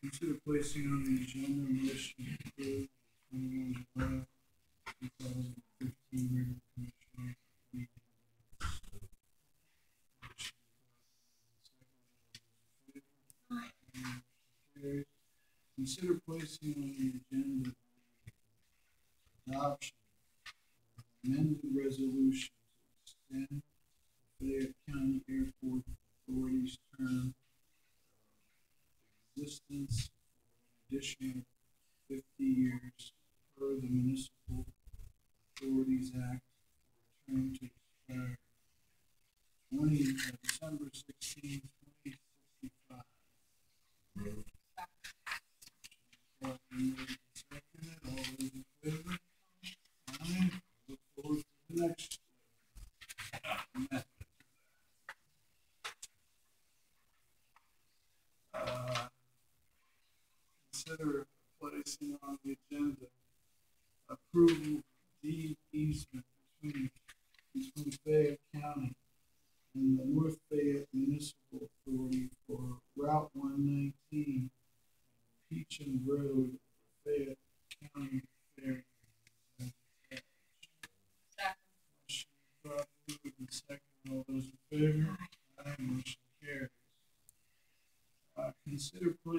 consider placing on the agenda a motion to approve the 21 July 2015 regular commissioners meeting. Consider placing on the agenda adoption of amended resolution to extend Fayette County Airport Authority's term of existence for an additional 50 years per the Municipal Authorities Act, for a term to expire December 16, 2065. Properly moved and seconded. All those in favor? Aye. Look forward to the next method. Consider placing on the agenda approval deed easement between Fayette County and the North Fayette Municipal Authority for Route 119, Peacham Road, Fayette County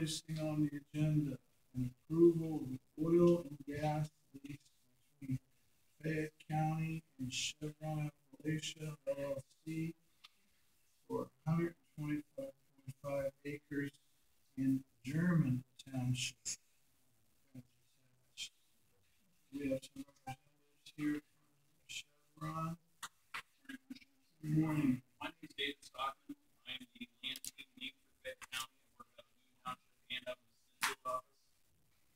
placing on the agenda an approval of the oil and gas lease between Fayette County and Chevron Appalachia LLC for 125.5 acres in German Township. We have some representatives here from Chevron. Good morning. My name is David Stockman. I am the land team lead for Fayette County. I work out of Union Township and out of the Cincinnati office.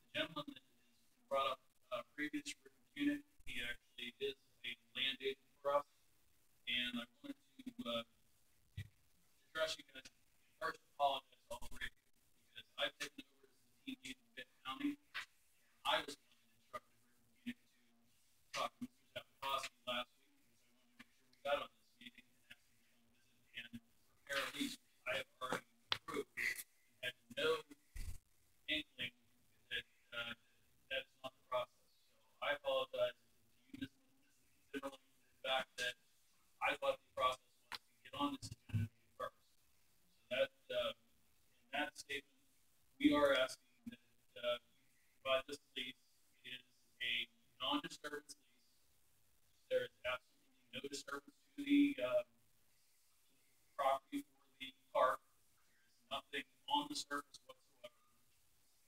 The gentleman that has brought up previous written unit, he actually is a land agent for us. And I wanted to address you guys. First, apologize all three of you because I've taken over as the team lead in Fayette County. And I was the one that instructed written unit to talk to Mr. Zapatowski last week because I wanted to make sure we got on this meeting and actually come visit and prepare a lease. I have already approved and had no inkling that that is not the process. So I apologize to you, Mr. Zimmerman, for the fact that I thought the process was to get on this agenda first. So that in that statement, we are asking that you provide this lease is a non-disturbance lease. There is absolutely no disturbance to the property or the park. There is nothing on the surface whatsoever.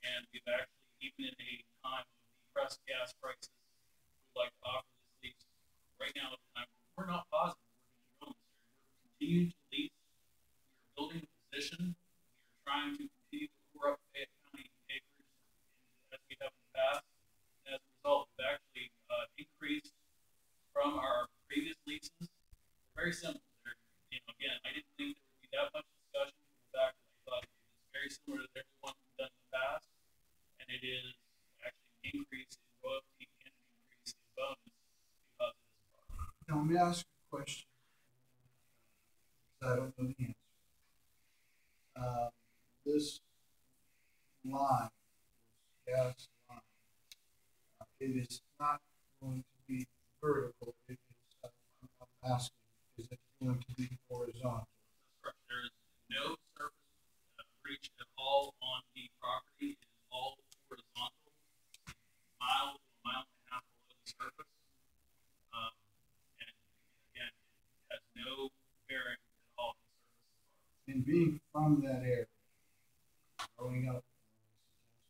And we've actually, even in a time of depressed gas prices, we'd like to offer this lease right now at a time where we're not positive we're going to go in this area. We're continuing to lease. We are building a position. We are trying to continue to core up Fayette County acres as we have in the past. And as a result, we've actually increased from our previous leases. They're very simple. They're, again, I didn't think there would be that much discussion for the fact that I thought it was very similar to every one we've done in the past. And it is actually an increase in royalty and an increase in bonus because of this product. Now, let me ask you a question. I don't know the answer. This line, this gas line, it is not going to be vertical. It is, I'm asking, is it going to be horizontal? That's correct. There is no surface breach at all on the property. It is all horizontal, mile to a mile and a half below the surface. And again, it has no bearing at all on the surface. And being from that area, growing up,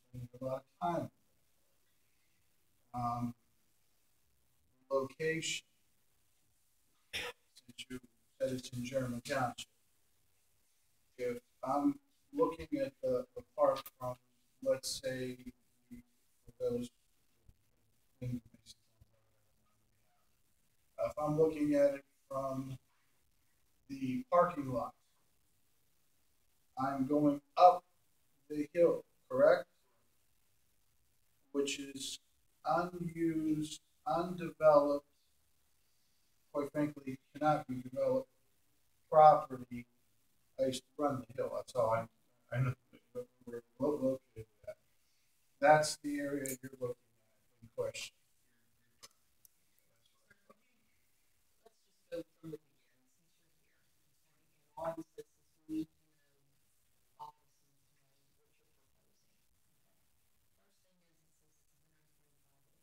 spending a lot of time, location, since you said it's in German Township, if I'm looking at the park from, let's say, for those, if I'm looking at it from the parking lot, I'm going up the hill, correct? Which is unused, undeveloped, quite frankly, cannot be developed property. I used to run the hill, that's how I know where we're located at. That's the area you're looking at in question. Let's just go from the beginning, since you're here. And on this, we need to know all this and to know what you're proposing. First thing is, it says it's 125 acres.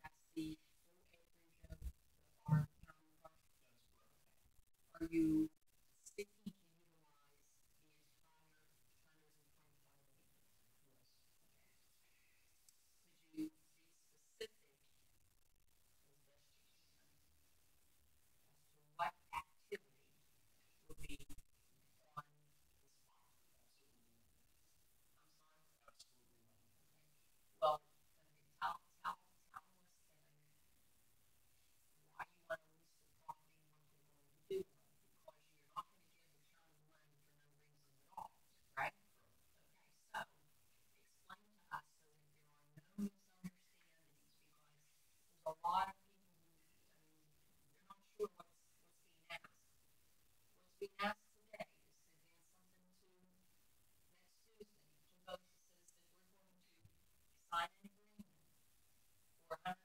That's the full acreage of the park, county park. Are you seeking to utilize the entire 125 acres? Yes. Could you be specific what activity will be on this farm? I'm sorry? Well, tell us then why you want to lease the property and what you're going to do with it, because you're not going to give the county money for no reason at all, right? Okay, so explain to us so that there are no misunderstandings, because there's a lot of people who, they're not sure what's being asked. What's being asked today is to advance something to next Tuesday, to vote that says that we're going to sign an agreement for 125 acres and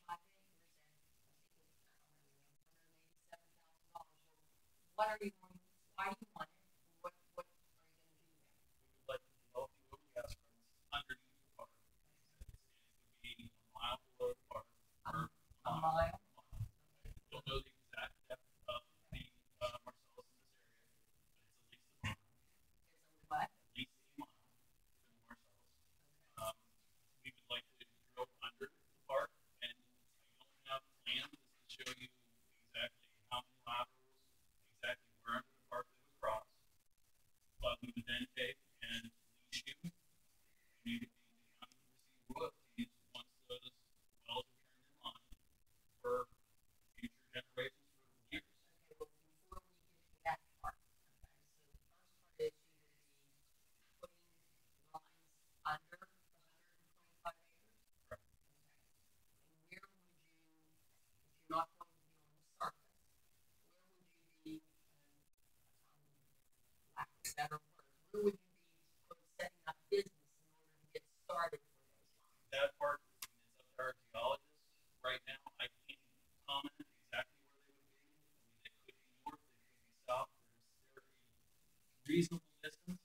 I think it's $187,000. What are you going? Why do you want it? What are you going to do there? We would like to better word, where would you be quote, setting up business in order to get started for those lines? That part is up to our geologists. Right now, I can't comment exactly where they would be. I mean, they could be north, they could be south. They're a reasonable distance,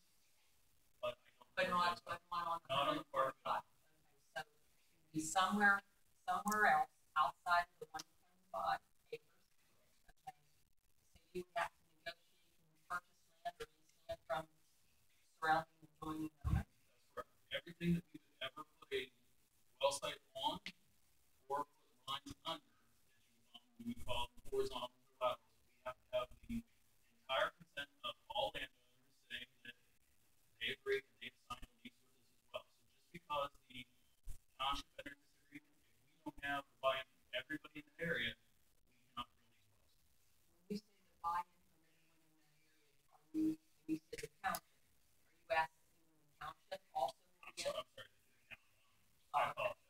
but I don't. But know not, those- not on the Not on the part of side. Okay, so it should be somewhere else outside of the 1.5 acres. Okay, so you would have to negotiate and purchase land or lease land from surrounding and adjoining owners. That's correct. Everything that we would ever put a well site on or put lines under, we call them horizontal laterals. We have to have the entire consent of all landowners saying that they agree and they've signed a lease with us as well. So just because the township entered this agreement, if we don't have the buy-in from everybody in the area, we cannot drill these wells. When you say the buy-in from everyone in that area, when you say the township, are you asking the township also? I'm again? sorry, the county. I apologize.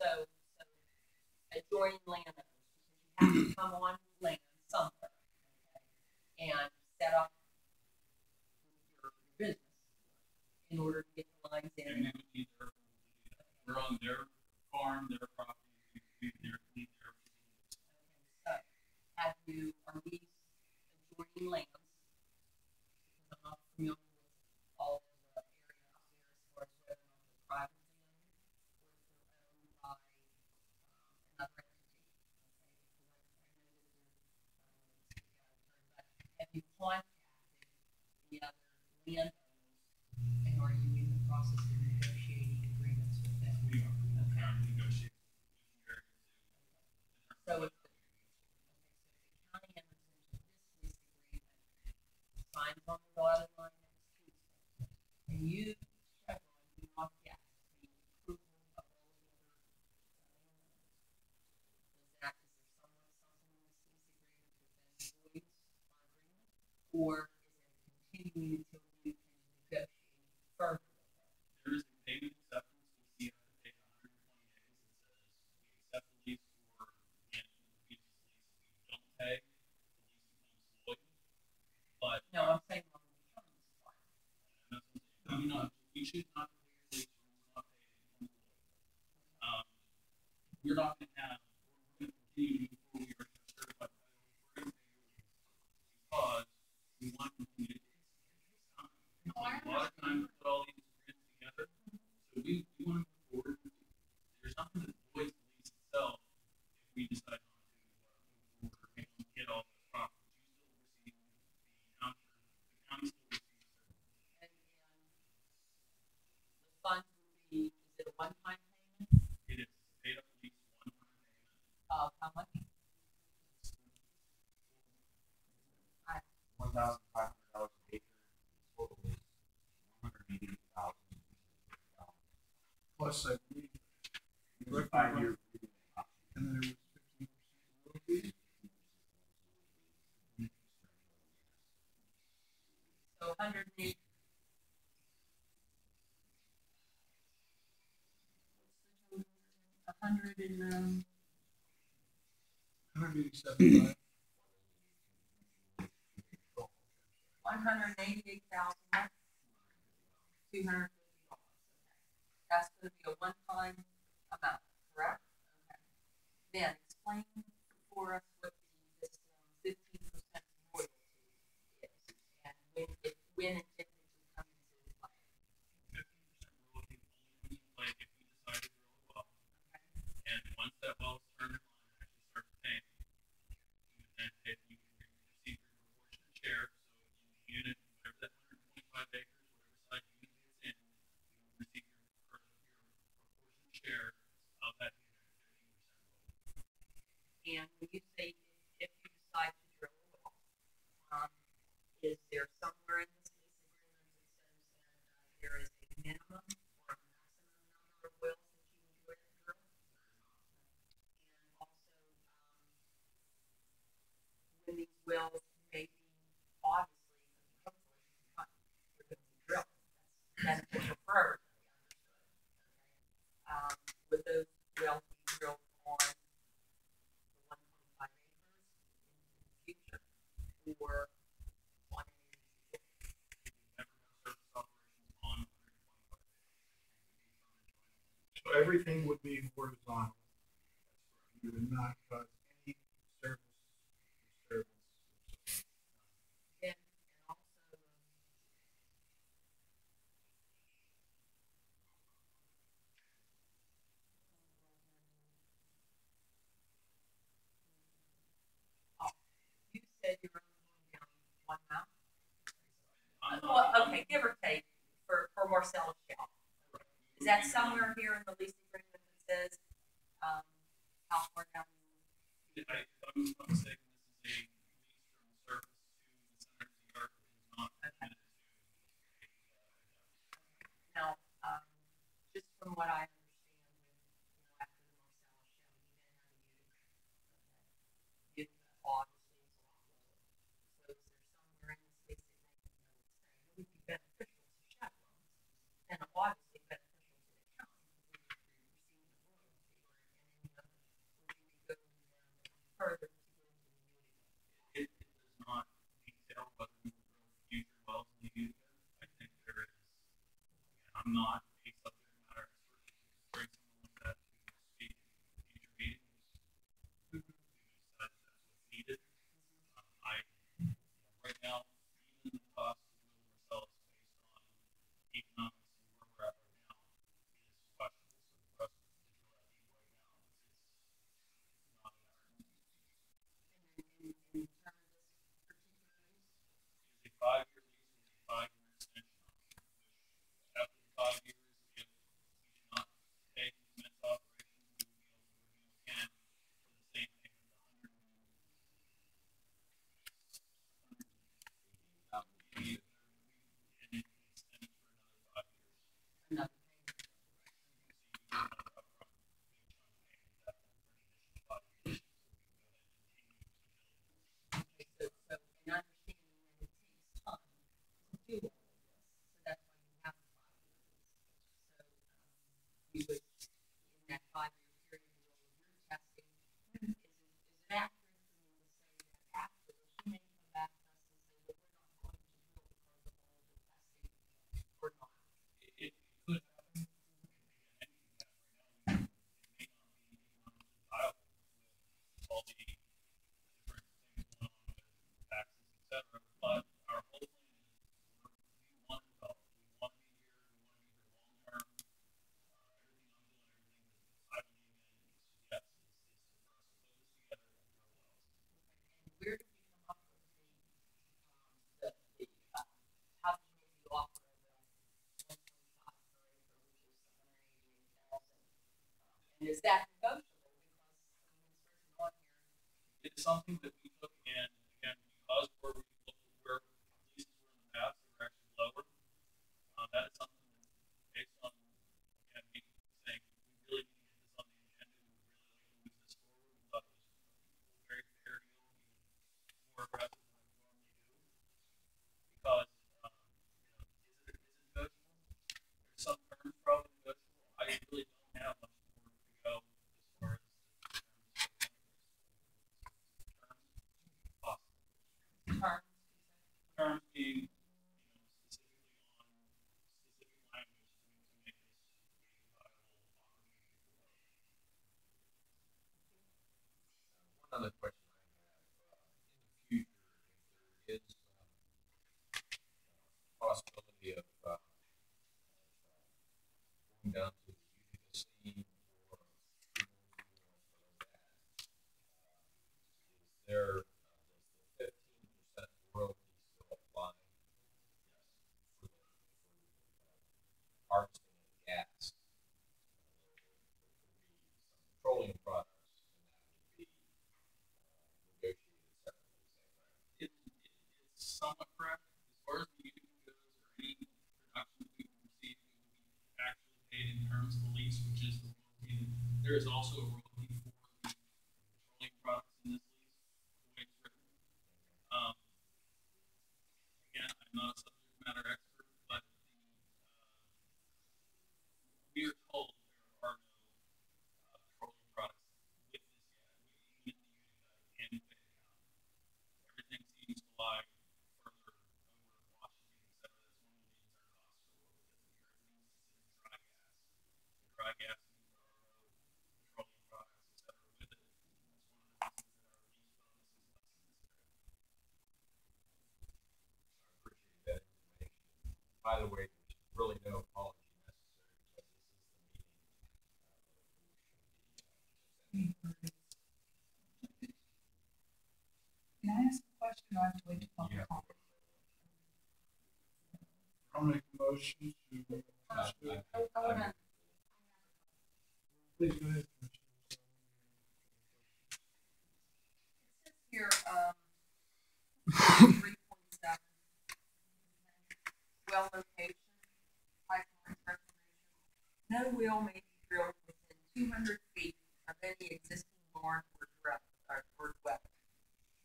So adjoining landowners, because you have to come on land somewhere, okay, and set up your business in order to get the lines And in. we would need their, we're on their farm, their property, we need their. So, are these adjoining lands? Because I'm not familiar with all of the area out there as far as whether or not they're privately owned or if they're owned by another entity. Okay, have you contacted the other landowners and are you in the process of negotiating agreements with them? We are trying to negotiate. So if the county enters into this lease agreement, signs on the dotted line next Tuesday, and you, Chevron, do not get the approval of all the other landowners, is there something in this lease agreement that then voids our agreement? Or is it continuing until you can negotiate further with them? There is a payment acceptance, we have to pay 120 days, it says we accept the lease for, again, the previous lease, we don't pay, the lease becomes void. But, No, I'm saying on the county's part. we choose not to pay your lease, or we're not paying it. We're not gonna have, we're gonna continue before we are certified, we're gonna pay your lease, because we want to continue to take time. It No, I takes a lot of time to put all these agreements together, so we want to move forward. There's nothing that voids the lease itself if we decide not to move forward and get all the properties. You still receive the county still receives And the funds would be, is it a one-time payment? it is paid up lease one-time payment. Of how much? $1,500 an acre, total is $188,000. Plus, I believe, It's a 5-year agreement. and then there was 15% royalty. So 108. What's the total? 187,500. 188,250 dollars. That's going to be a one-time amount, correct? Okay. Then explain for us what this 15% royalty is and when and if it should come into play. 15% royalty only comes into play if we decide to drill a well. And once that well is turned on and actually starts paying, then if you can receive your proportionate share, so in the unit, whatever that 125 acres, whatever size unit it's in, you will receive your proportionate share of that unit, 15% royalty. And when you say if you decide to drill a well, is there somewhere in this lease agreement that says that there is a minimum or a maximum number of wells that you would drill? And also, when these wells may be obviously, hopefully, not, they're going to be drilled. That's beneficial for everybody, understood. Okay. Would those wells be drilled on the 1.5 acres in the future or on any of these? bidding would be horizontal. You would not cut any service disturbance. And also, oh, you said you were only going down 1 mile? Well, okay, give or take for Marcellus Shell. Is that somewhere here in the lease agreement that says, how far down? If I'm not mistaken, this is a lease from the surface to the center of the earth. It is not intended to. Now, just from what I understand, after the Marcellus Shell, you then had a Utica obviously is a lot lower. So is there somewhere in this lease agreement that would say it would be beneficial to Chevron and obviously beneficial to the county because we would be receiving the royalty or any other, would we be going further to go into the Utica? It does not detail whether we will drill future wells in the Utica. I think there is, again, I'm not a subject matter expert. Bring someone like that to speak at future meetings. We would decide if that's what's needed. Right now, even the cost of drilling Marcellus based on economics and where we're at right now is questionable. So for us to drill that deep right now, it's not in our hands. In terms of this particular lease? It is a 5-year lease with a 5-year extension option, which after the 5 years, if we do not pay to commence operations, we will be able to renew again for the same payment of $180,000. And it extends for another 5 years. Another payment. So you get another upfront big chunk payment that for an initial 5 years. So we can go ahead and continue to build. Okay, so in understanding that it takes time to do all of this, so that's why you have the 5 years. So we would, in that 5-year period, do all of your testing. Is it accurate for me to say that after he may come back to us and say, well, we're not going to drill because of all the testing or not? It could happen. Again, anything can happen right now. It may not be economically viable with all the different things going on with taxes, etc. But our whole plan is we want to develop. We want to be here. We want to be here long term. Everything I'm doing, everything that I believe in and suggest is for us to put this together and drill wells. And where did we come up with how did you make the offer of the 125 per acre, which is $788,000? And is that negotiable? Because it's written on here. It's something that we took in, again, because where we looked at where leases were in the past, they were actually lower. That is something that, based on, again, me saying we really need to get this on the agenda, we would really like to move this forward. We thought it was a very fair deal, even more aggressive than I would normally do. Because, is it negotiable? There's some terms probably negotiable. I really don't have much more to go as far as the terms possible. Terms being, specifically on specific language to make this a viable opportunity for us. One other question I have, in the future, if there is possibility of going down to the Utica scene or like that, is there does the 15% royalty still apply? Yes. For harvesting of gas. There could be some petroleum products, and that would be negotiated separately. Is that correct? It's somewhat correct. As far as the Utica goes, or any production we will receive, it will be actually paid in terms of the lease, which is the royalty. There is also a royalty for the petroleum products in this lease, the way it's written. Again, I'm not a subject matter expert, but we are told there are no petroleum products with this yet, even in the Utica and in Fayette County. Everything seems to lie further over in Washington, etc. That's one of the reasons our costs are low, because we are everything's considered dry gas. The dry gas means our question, I have to wait to public Yeah. comment. I'll make a motion to. Please go ahead. It says here, 3.7, well location, pipeline reclamation. No well may be drilled within 200 feet of any existing barn or dwelling.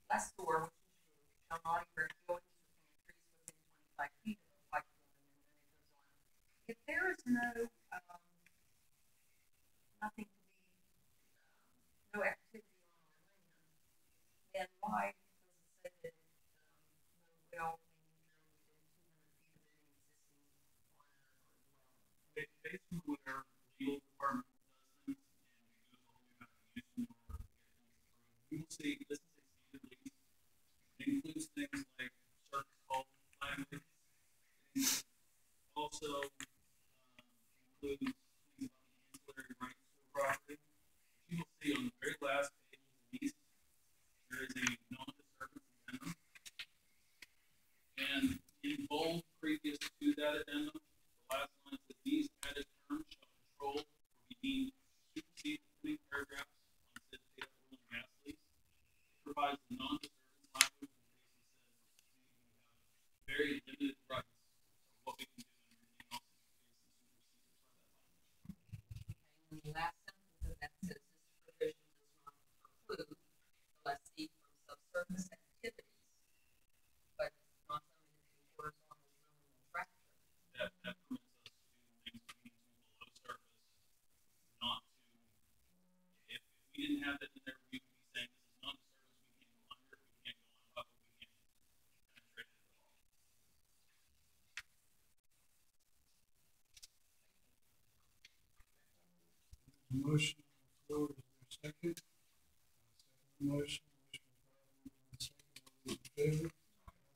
Lessor, which is true, shall not erect buildings or pantries within 25 feet of a pipeline, and then it goes on. If there is nothing to be, no activity on our land, then why does it say that, no well may be drilled within 200 feet of any existing barn or dwelling? Based on what our legal department does this, and we do the whole we will see, this is exceeded lease. It includes things like circus hall, language. It also includes things about the ancillary rights to the property. You will see on the very last page of the lease, there is a non-disturbance addendum. And in bold, previous to that addendum, the last line says these added terms shall control or be deemed supersede the paragraphs on said Fayette oil and gas lease. It provides the non-disturbance language and basically says we have very limited rights of what we can do and everything else is basically superseded by that language. And the last sentence of that says this provision does not preclude the lessee from subsurface activities, but not something that can horizontal drilling and fracture. That permits us to do things we need to below surface, not to, if we didn't have that in there, we would be saying this is non-disturbance, we can't go under, we can't go on top, we can't penetrate it at all. Motion on the floor, is there a second? Second motion, motion is properly moved and seconded. All those in favor?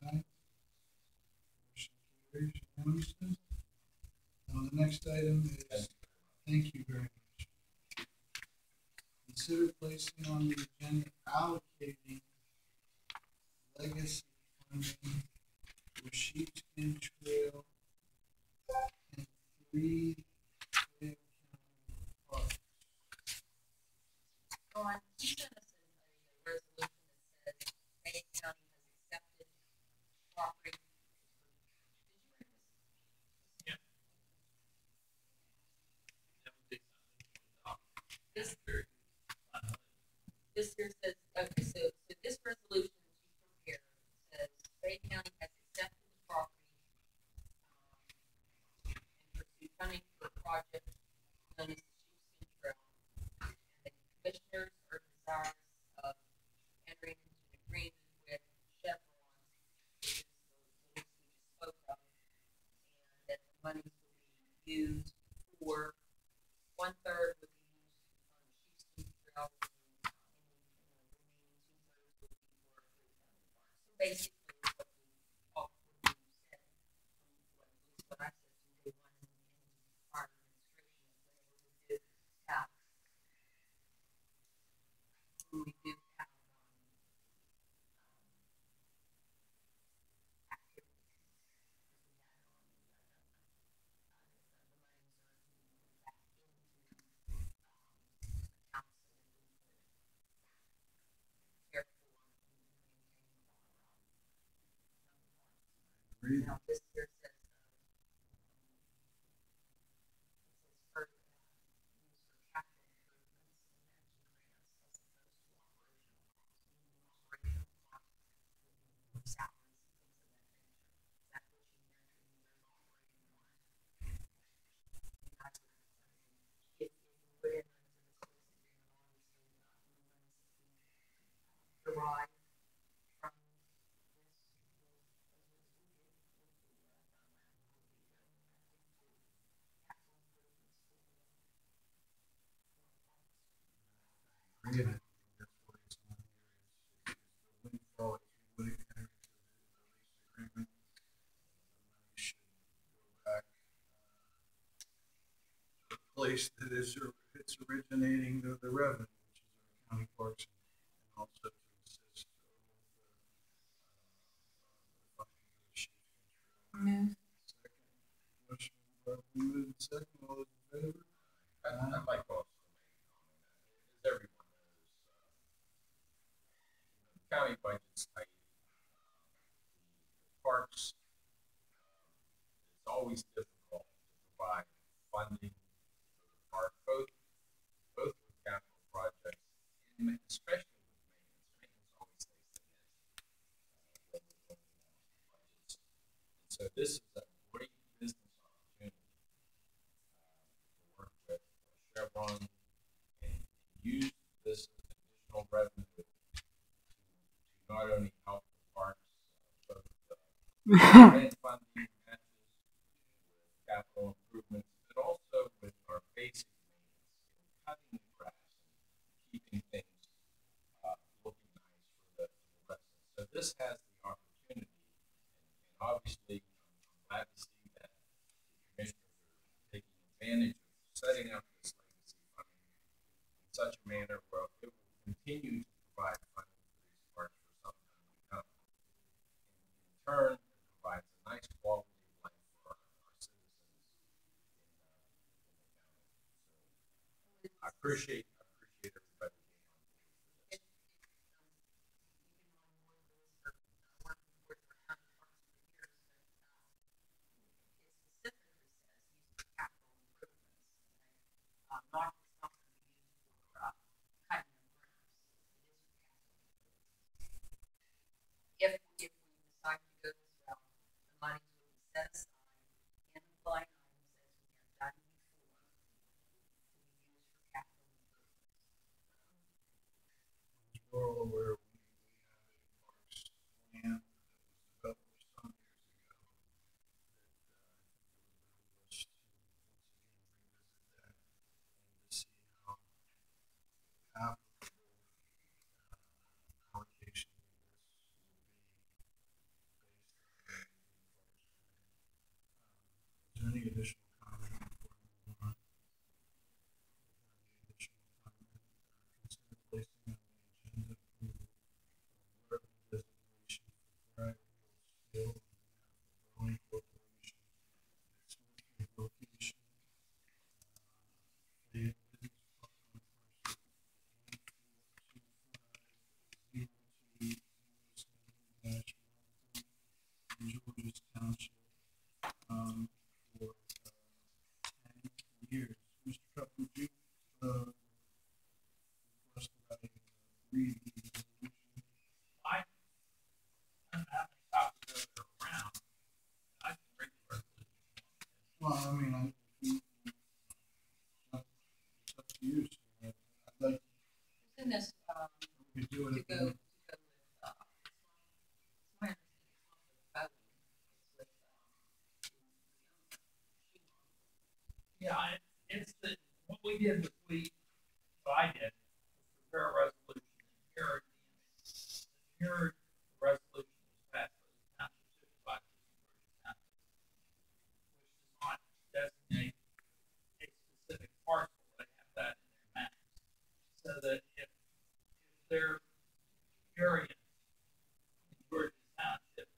Aye. Motion carries unanimously. Now, the next item is, thank you very much. Consider placing on the agenda allocating legacy funding for Sheepskin Trail and 3 Trail County parks. Ron, you sent us a resolution that says Fayette County has accepted property. Did you read this? Yeah. That would be something. This, Very. this here says, okay, so this resolution that you prepared says Fayette County has accepted the property, and pursued funding for a project known as the Sheepskin Trail. And the commissioners are desirous of entering into an agreement with Chevron, which is the lease we just spoke of, and that the monies will be used for, 1/3 would be used on the Sheepskin Trail, and the remaining 2/3 would be for the county park. So basically, what we all what you said, at least what I said from day one in our administration, is whenever we do have activities, now, this here says, for, used for capital improvements and matching grants as opposed to operational costs, salaries, things of that nature. Is that what you mentioned in your operating line? And I would, if you put in into this lease agreement, obviously, the monies that we derive from this agree, and I think that's what it's on here is the windfall, if you would enter into the lease agreement, the money should go back to the place that is, it's originating the revenue, which is our county parks, and also to assist with I'd like to also make a comment. As everyone knows, the county budget's tight. The parks, it's always difficult to provide funding for the park, both with capital projects and especially with maintenance. Maintenance always stays the when we're doing budgets. And so this is a great business opportunity to work with Chevron and use this additional revenue to not only help the parks, both grant funding matches with capital improvements, but also with our basic maintenance, cutting the grass and keeping things looking nice for the residents. So this has the opportunity, and obviously I'm glad to see that the commissioners are taking advantage of setting up this legacy funding in such a manner where it will continue to provide funding for these parks for some time to come. In turn, it provides a nice quality of life for our citizens in the county. So I appreciate everybody being on board for this. If we decide to go this route, the money will be set aside in the line items as we have done before to be used for capital improvements. We're all aware we have a parks plan that was developed some years ago that wish to once again revisit that and to see how applicable allocation of this will be based on the parks plan. Is there any additional comment before we move on? Any additional comment? Consider placing on the agenda approval of revenue designation for Bragg Wheels Steel on behalf of Boeing Corporation at its Smithfield location. Fayette Business Park on parcel 142502-07-130 in Georges Township for 10 years. Mr. Trupp, would you request that I read the resolution? I don't have any copies of it around. I can bring the resolution. Well, I mean, it's up to you. So I'd like In this, to do to it. go with, my understanding, it's not with Yeah, it's the, what we did was what I did, was prepare a resolution and mirrored the resolution that was passed by the township supervisors in Georgia Township, which does not designate a specific parcel, they have that in their maps. So that if their area in Georgia Township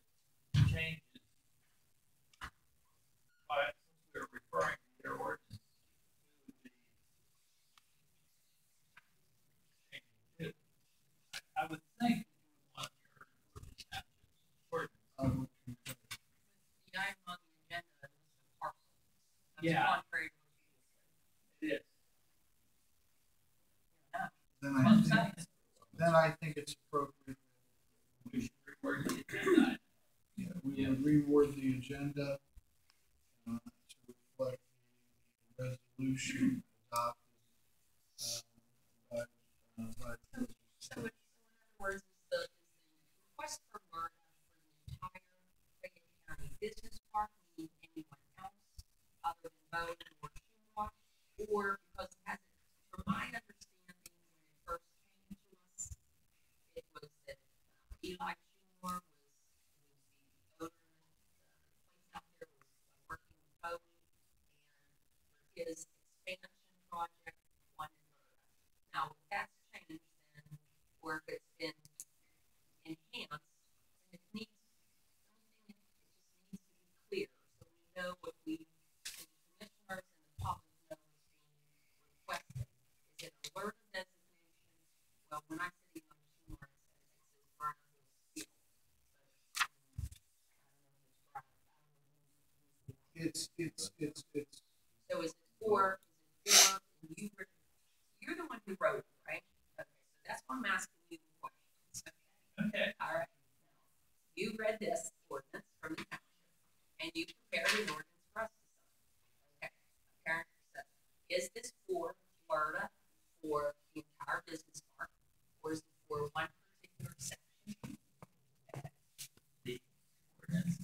changes, but since we're referring to their ordinance, we would be changing too. I would think you would want your Georgia Township ordinance. the item on the agenda that was the parcel. That's Yeah. contrary to what you just said. It is. Yeah. Then That's what I'm saying. I think it's appropriate. We should reword the agenda. Yeah, we would reword the agenda to reflect the resolution adopted by So in other words, is the request for merger for the entire Fayette County Business Park, meaning anyone else other than Bowden or Schumer, or because it hasn't, from my understanding, when it first came to us, it was that Eli Schumer was the owner, the place out there was working with Bowden, and for his expansion project, wanted merger. Now, if that's changed, then when I say on machine learning, it says Brian will steal. It's, So is it for, you, you're the one who wrote it, right? Okay, so that's why I'm asking you the questions. Okay. All right. You read this ordinance from the township, and you prepared an ordinance for us to sign. Okay. Apparently, so is this for Florida, for the entire business park, or is it for one particular section? The ordinance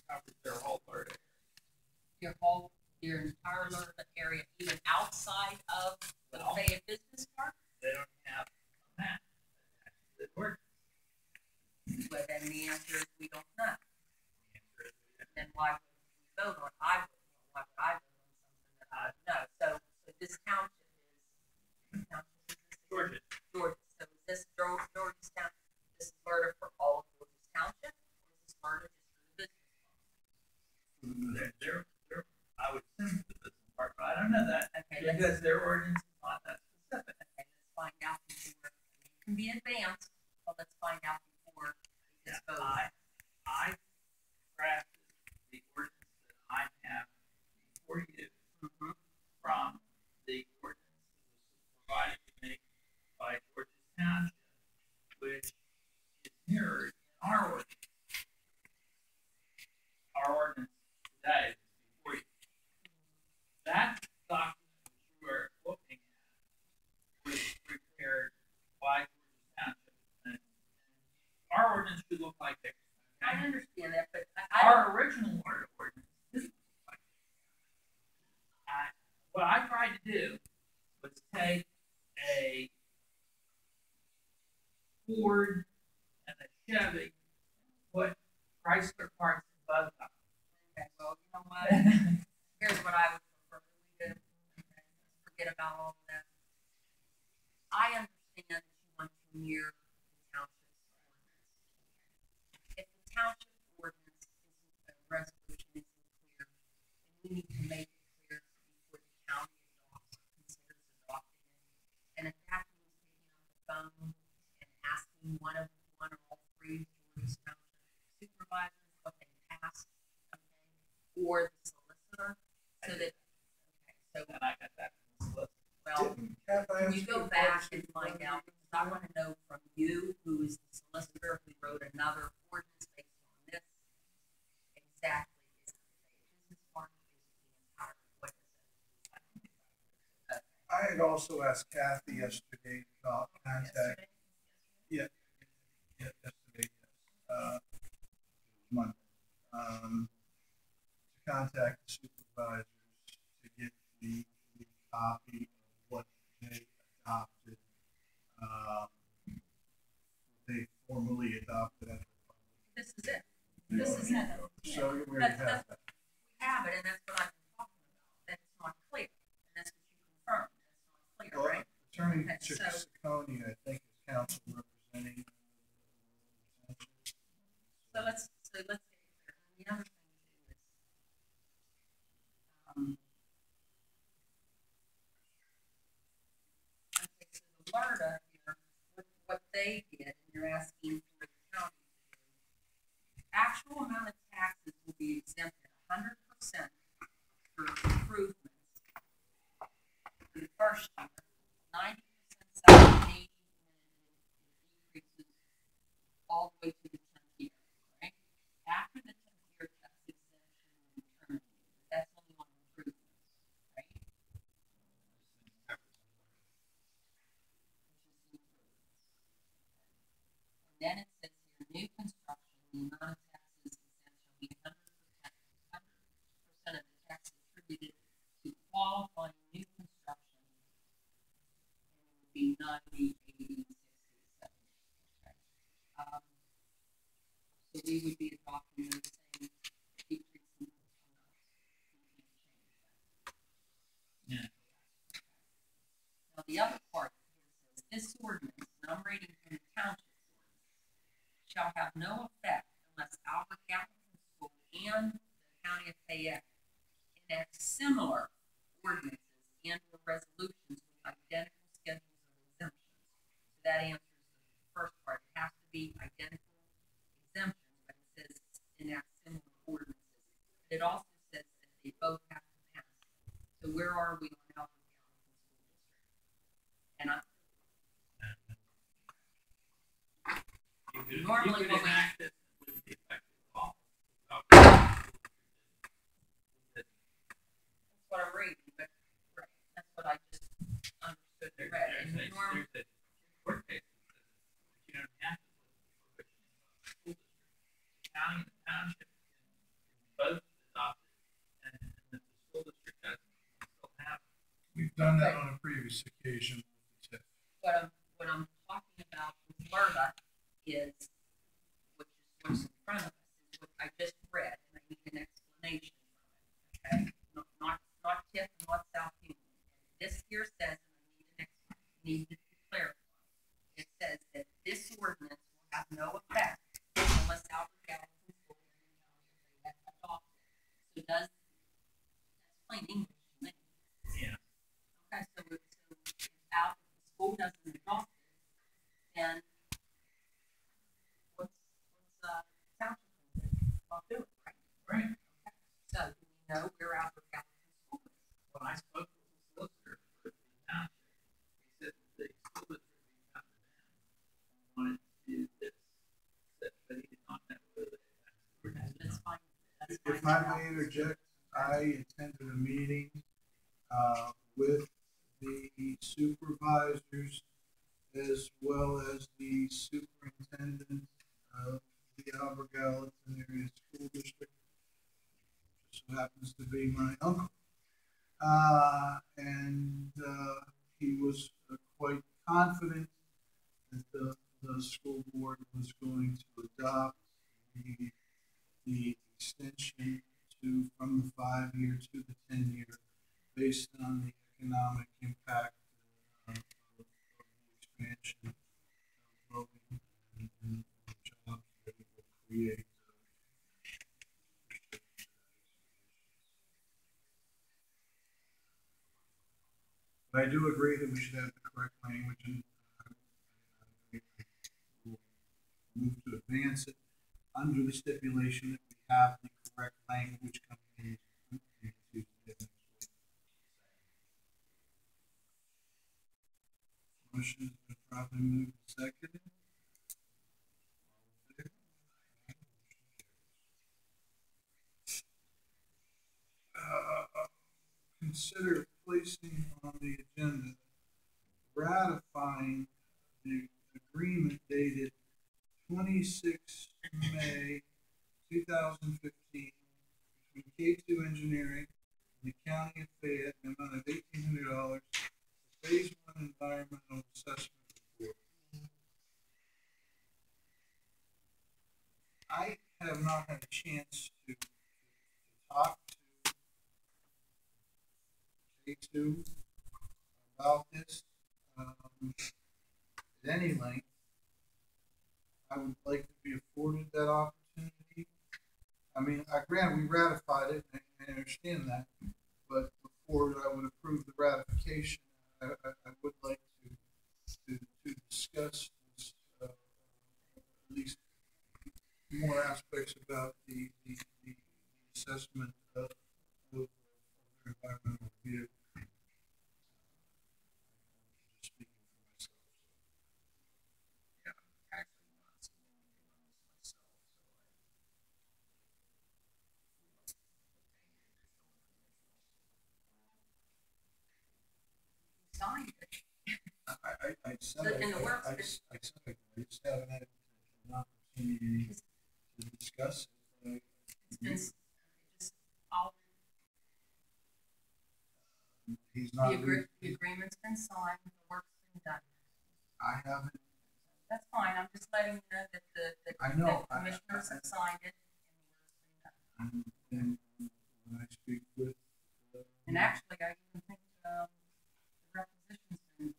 covers their whole Florida. Your entire Florida area, even outside of the Fayette Business Park? They don't have a map attached to the ordinance. But then the answer is we don't know. The answer is we don't. Then why would we vote on? Why would I vote on something that I don't know? So this township is Georgia. Georgia. So is this Georgia township? This is murder for all of Georgia's township, or is this murder just for the business? I would assume the business part, but I don't know that. Okay, because their ordinance is not that specific. Okay, let's find out before. It can be advanced, but let's find out before we dispose. I drafted the ordinance that I have before you from the ordinance that was provided to me by Georgia Township, which is mirrored in our ordinance. Our ordinance today is before you. That document that you are looking at was prepared by Georgia Township, and our ordinance should look like this. Okay? I understand that, but Our original ordinance didn't look like this. What I tried to do was take a Ford and a Chevy and put Chrysler parts in both of them. okay, well, you know what? Here's what I would prefer we do. Okay, let's forget about all of that. I understand that you want to mirror the township's ordinance. If the township ordinance isn't, a resolution isn't clear, then we need to make it clear before the county adopts or considers adopting it. And if that means picking up the phone and asking one or all three Georgia Township supervisors what they passed, okay, or the solicitor, so that, okay, so, And I got that from the solicitor. well, Kath, I can you asked go a back question. and find out, because I wanna know from you, who is the solicitor who wrote another ordinance based on this, exactly, is it a business park, is it the entire, what is it? I had also asked Kathy yesterday about contact. Yesterday? Yeah, yesterday, yes. Monday. To contact the supervisors to get the copy of what they adopted. They formally adopted it. This is it, this is it. So we already have that. We have it, and that's what I've been talking about, that it's not clear, and that's what you confirmed, that it's not clear, Well, right? Attorney Okay, so- Ciccone, I think, is counsel representing. So let's get it clear. And the other thing too is, okay, so the LRTA here, what they did, and you're asking for the county to do, actual amount of taxes will be exempted 100% for improvements for the first year, 90%, 70, 80, and it decreases all the way to the 10th year, right? After the 10th year, tax exemption will be terminated. That's only on improvements, right? Which is the improvements. And then it says here, new construction, the amount of taxes exempt shall be 100% of the tax attributed to qualifying new construction. And it would be 90, 80, 60, 70. Okay. So we would be adopting those same decreasing amounts. We can't change that. Yeah. Now, the other part here says, this ordinance, and I'm reading from the township ordinance, shall have no effect unless Albert Catholic School and the county of Fayette enact similar ordinances resolutions with identical schedules of exemptions. So that answers the first part. It has to be identical exemptions, but it says enact similar ordinances. It also says that they both have to pass. So where are we on Alfred Gallatin School District? And normally you could when we enact this with the effective law. that's what I'm reading, but right, that's what I just understood and read. And normally, There's a court case that says that you don't have to put the provision of the school district. The county and the township can both adopt it, and if the school district doesn't, you still have it. We've done that on a previous occasion with the TIF. what I'm talking about with Florida is, which is what's in front of us, is what I just read, and I need an explanation from it, okay? Not TIF and not South Union. This here says, and I need to clarify, it says that this ordinance will have no effect unless Alfred Gallatin School District has adopted. So that's plain English to me. Yeah. Okay, so if the school doesn't adopt it, then what's township gonna do? I'll do it, right? Right. Okay. So do we know where Alfred Gallatin School is? When I spoke with the solicitor for the township, he said that the school district reached out to them and wanted to do this, but he did not know whether they had. That's fine. That's If fine. I may interject, I attended a meeting with the supervisors as well as the superintendent of the Albert Gallatin Area School District, which so happens to be my uncle. And he was quite confident that the school board was going to adopt the extension from the 5-year to the 10-year based on the economic impact of the expansion of growing and jobs that it will create. But I do agree that we should have the correct language, and we'll move to advance it under the stipulation that we have the correct language coming in Tuesday next week. Motion has been properly moved and seconded. Consider placing on the agenda ratifying the agreement dated 26 May 2015 between K2 Engineering and the County of Fayette in the amount of $1,800 for Phase 1 Environmental Assessment Report. I have not had a chance to talk to K2 about this at any length. I would like to be afforded that opportunity. I mean, granted, we ratified it, and I understand that, but before I would approve the ratification, I would like to discuss this, at least more aspects about the assessment of their environmental review. Just speaking for myself. Yeah, actually, not so long ago, myself, Signed it. I said In the works, I just haven't had an opportunity to discuss it. It's been just all He's not. the agreement's been signed, the work's been done. I haven't. That's fine. I'm just letting you know that I know. the commissioners have signed it and the work's been done. And when I speak with. And actually, I even think the requisition's been approved.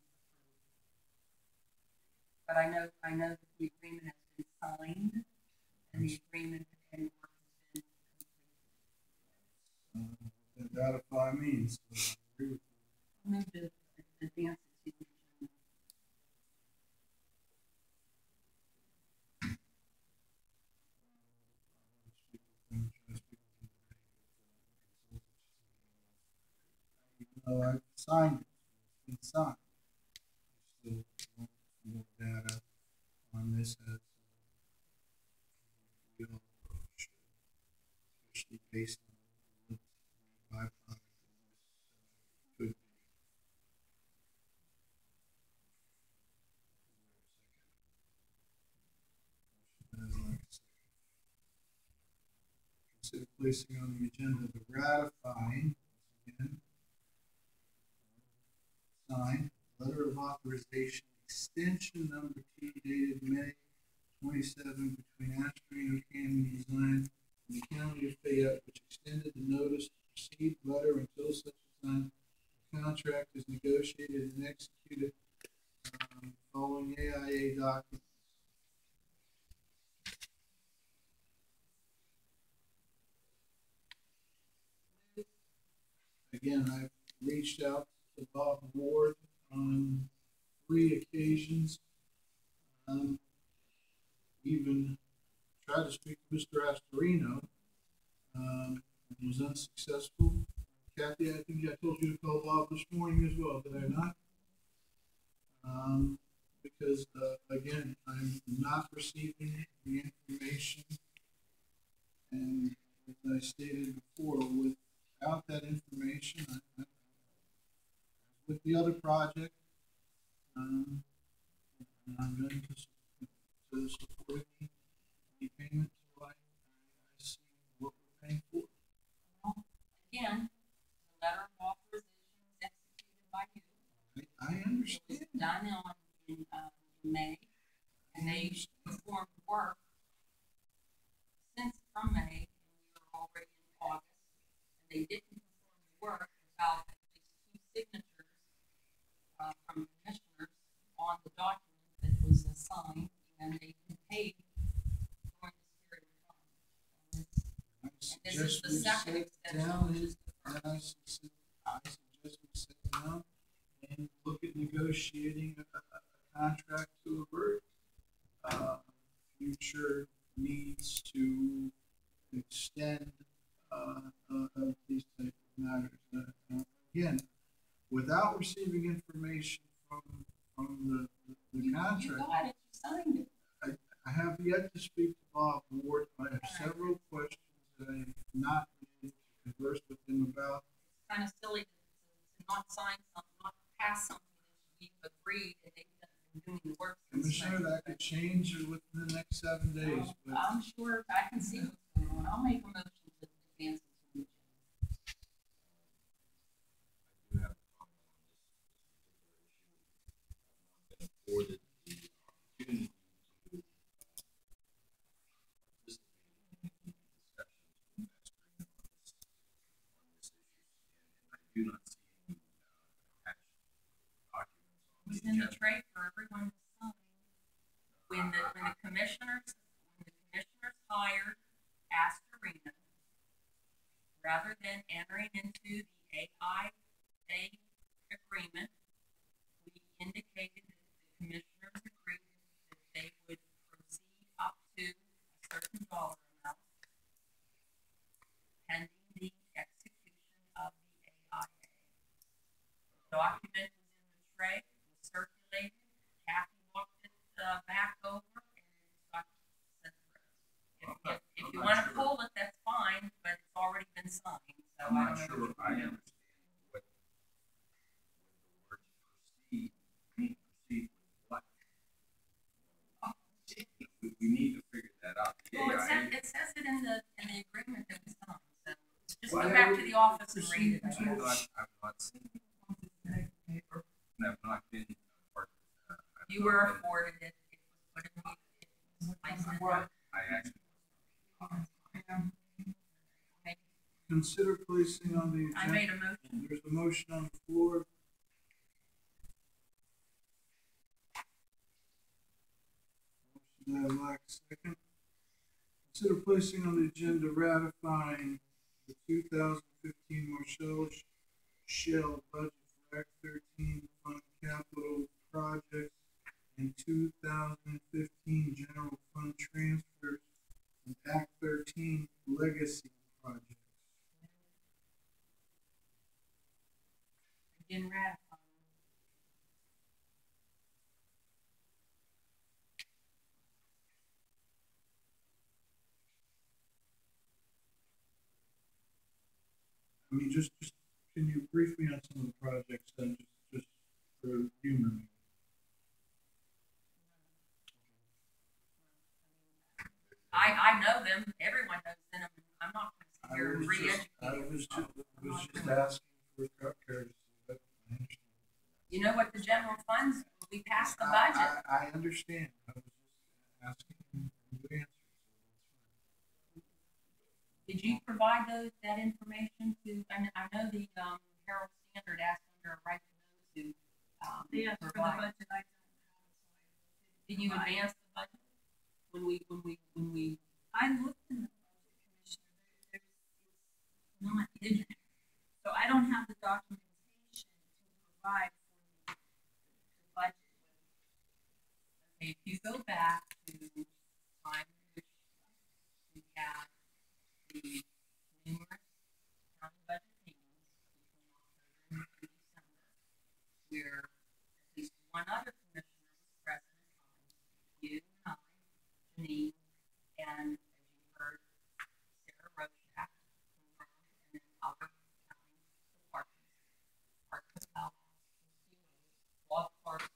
But I know that the agreement has been signed and the agreement and work has been completed. That ratify means. So I agree with you. move to advance it to the agenda. Even though I've signed it, it's been signed. I still want more data on this as we all should, especially based on what the byproduct of this could be. Consider placing on the agenda the ratifying, again, signed, letter of authorization extension number T dated May 27 between Astorino Canyon Design and the County of Fayette, which extended the notice to proceed letter until such a time the contract is negotiated and executed following AIA documents. Again, I've reached out to Bob Ward on 3 occasions. Even tried to speak to Mr. Astorino, and was unsuccessful. Kathy, I think I told you to call Bob this morning as well, did I not? Because, again, I'm not receiving the information, and as I stated before, without that information, with the other project, and I'm going to support any payment till I see what we're paying for. Well, again, the letter of authorization was executed by you. I understand. It was done in May, and they performed work since from May, and we were already in August, and they didn't perform the work without at least 2 signatures from commissioners on the document that was assigned, and they didn't pay during this period of time. And this is the second extension, which is the first. I suggest we sit down and look at negotiating a contract to avert future needs to extend these type of matters. Again, without receiving information from the contract. You got it, you signed it. I have yet to speak to Bob Ward. I have several questions that I have not been able to converse with him about. It's kind of silly to not sign something, not pass something that you've agreed and they've been doing the work. Commissioner, that could change within the next 7 days. But I'm sure I can see what's going on. I'll make a motion to advance it to the agenda. I do have a comment on this particular issue. I've not been afforded the opportunity to participate in the discussions with Astorino on this issue, and I do not see any attached documents on It was the in the agenda. tray for everyone to sign. When the commissioners hired Astorino, rather than entering into the AIA agreement, we indicated that the commissioners agreed that they would proceed up to a certain dollar amount pending the execution of the AIA. The document was in the tray, was circulated. Kathy looked it back over, and it got sent through. If you want to pull it, that's fine, but it's already been signed. So I'm I not don't know sure what I you do. understand what the words proceed mean. Proceed with what? We need to figure that out. Well, AIA it says it in the agreement that was signed. So just Why go back are to we the office and read it. I proceeding guess. I've not seen it. And I've not been part of that. You were afforded it. It was put in the. It was placed in the. I actually. consider placing on the agenda. I made a motion. There's a motion on the floor. Motion by Lack, second. Consider placing on the agenda ratifying the 2015 Marcellus Shell budget for Act 13 fund capital projects and 2015 general fund transfers and Act 13 legacy projects. Again, ratifying. I mean, just can you brief me on some of the projects then, just for humor me? I know them, everyone knows them, I'm not gonna sit I here and was re-educate. just asking for courtesy, but I understand. You know what the general funds, we passed the budget. I understand. I was just asking you to answer. Did you provide that information to, I know the, Herald Standard asked under a right to know to, Yes, for the provide. budget, I don't have it, so I Did you provide. advance the budget? When we, I looked in the budget, Commissioner, there's, it's not did you? in there. So I don't have the documentation to provide for the budget. Okay, if you go back to time in which we had the numerous county budget meetings between October and December, where at least one other commissioner was present at times, you and I, Janine, and as you heard, Sarah Rochak confirmed, and then other county departments, Parks and Health, law department,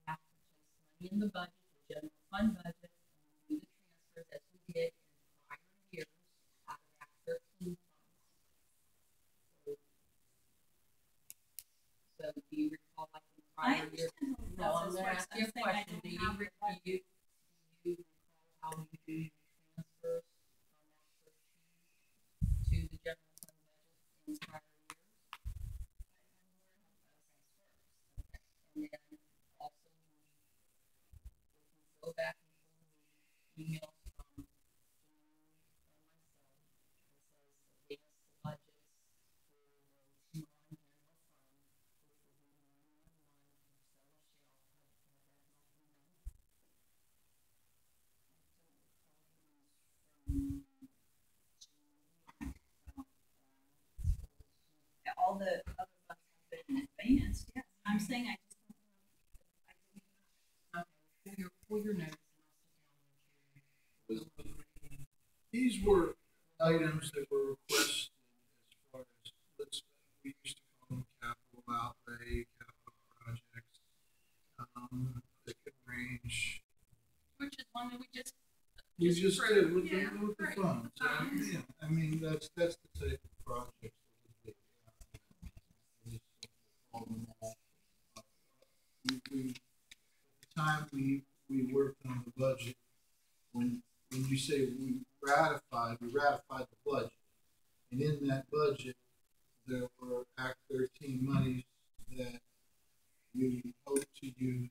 have to place money in the budget, the general fund budget, and do the transfers as we did in prior years out of Act 13 funds. So do you recall like in I prior years? understand how the No, I'm process gonna works. ask you a I'm saying I question. don't Do you, have the budget. do you recall how you do your transfers from Act 13 to the general fund budget in prior years? And then also we can go back and the emails from Janine and myself that says advance the budgets for the non-general fund, which will be 911 Yeah, all the other funds have been advanced, yes. I'm saying I just don't know. I didn't. Okay, for your notes, and I'll sit down with you. These were items that were requested as far as, we used to call them capital outlay, capital projects. They could range. Which is one that we just Just approved. did with Yeah, the right, funds. the funds. Yeah, I mean, that's the type of projects that would be. Just call them all. At the time we worked on the budget, when you say we ratified the budget. And in that budget, there were Act 13 monies that we hope to use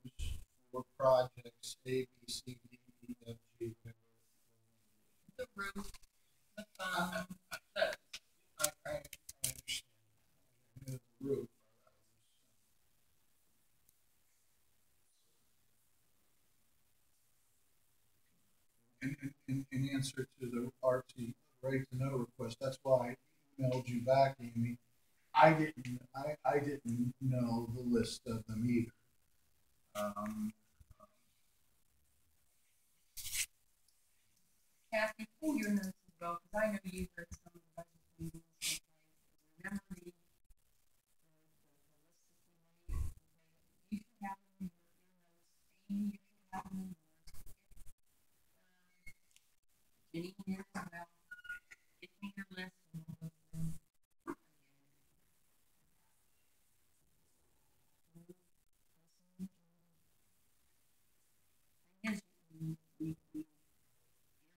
for projects A, B, C, D, E, F, G, whatever. The roof, the I understand. I know the roof. In answer to the RT right to know request, that's why I emailed you back, Amy. I didn't know the list of them either. Kathy, pull your notes as well, because I know you heard some of the budget meetings. Remember the list that we made? You should have them in your notes. Amy, you should have them in yours. Jenny, here as well. Give me your list and we'll go through. Thing is, we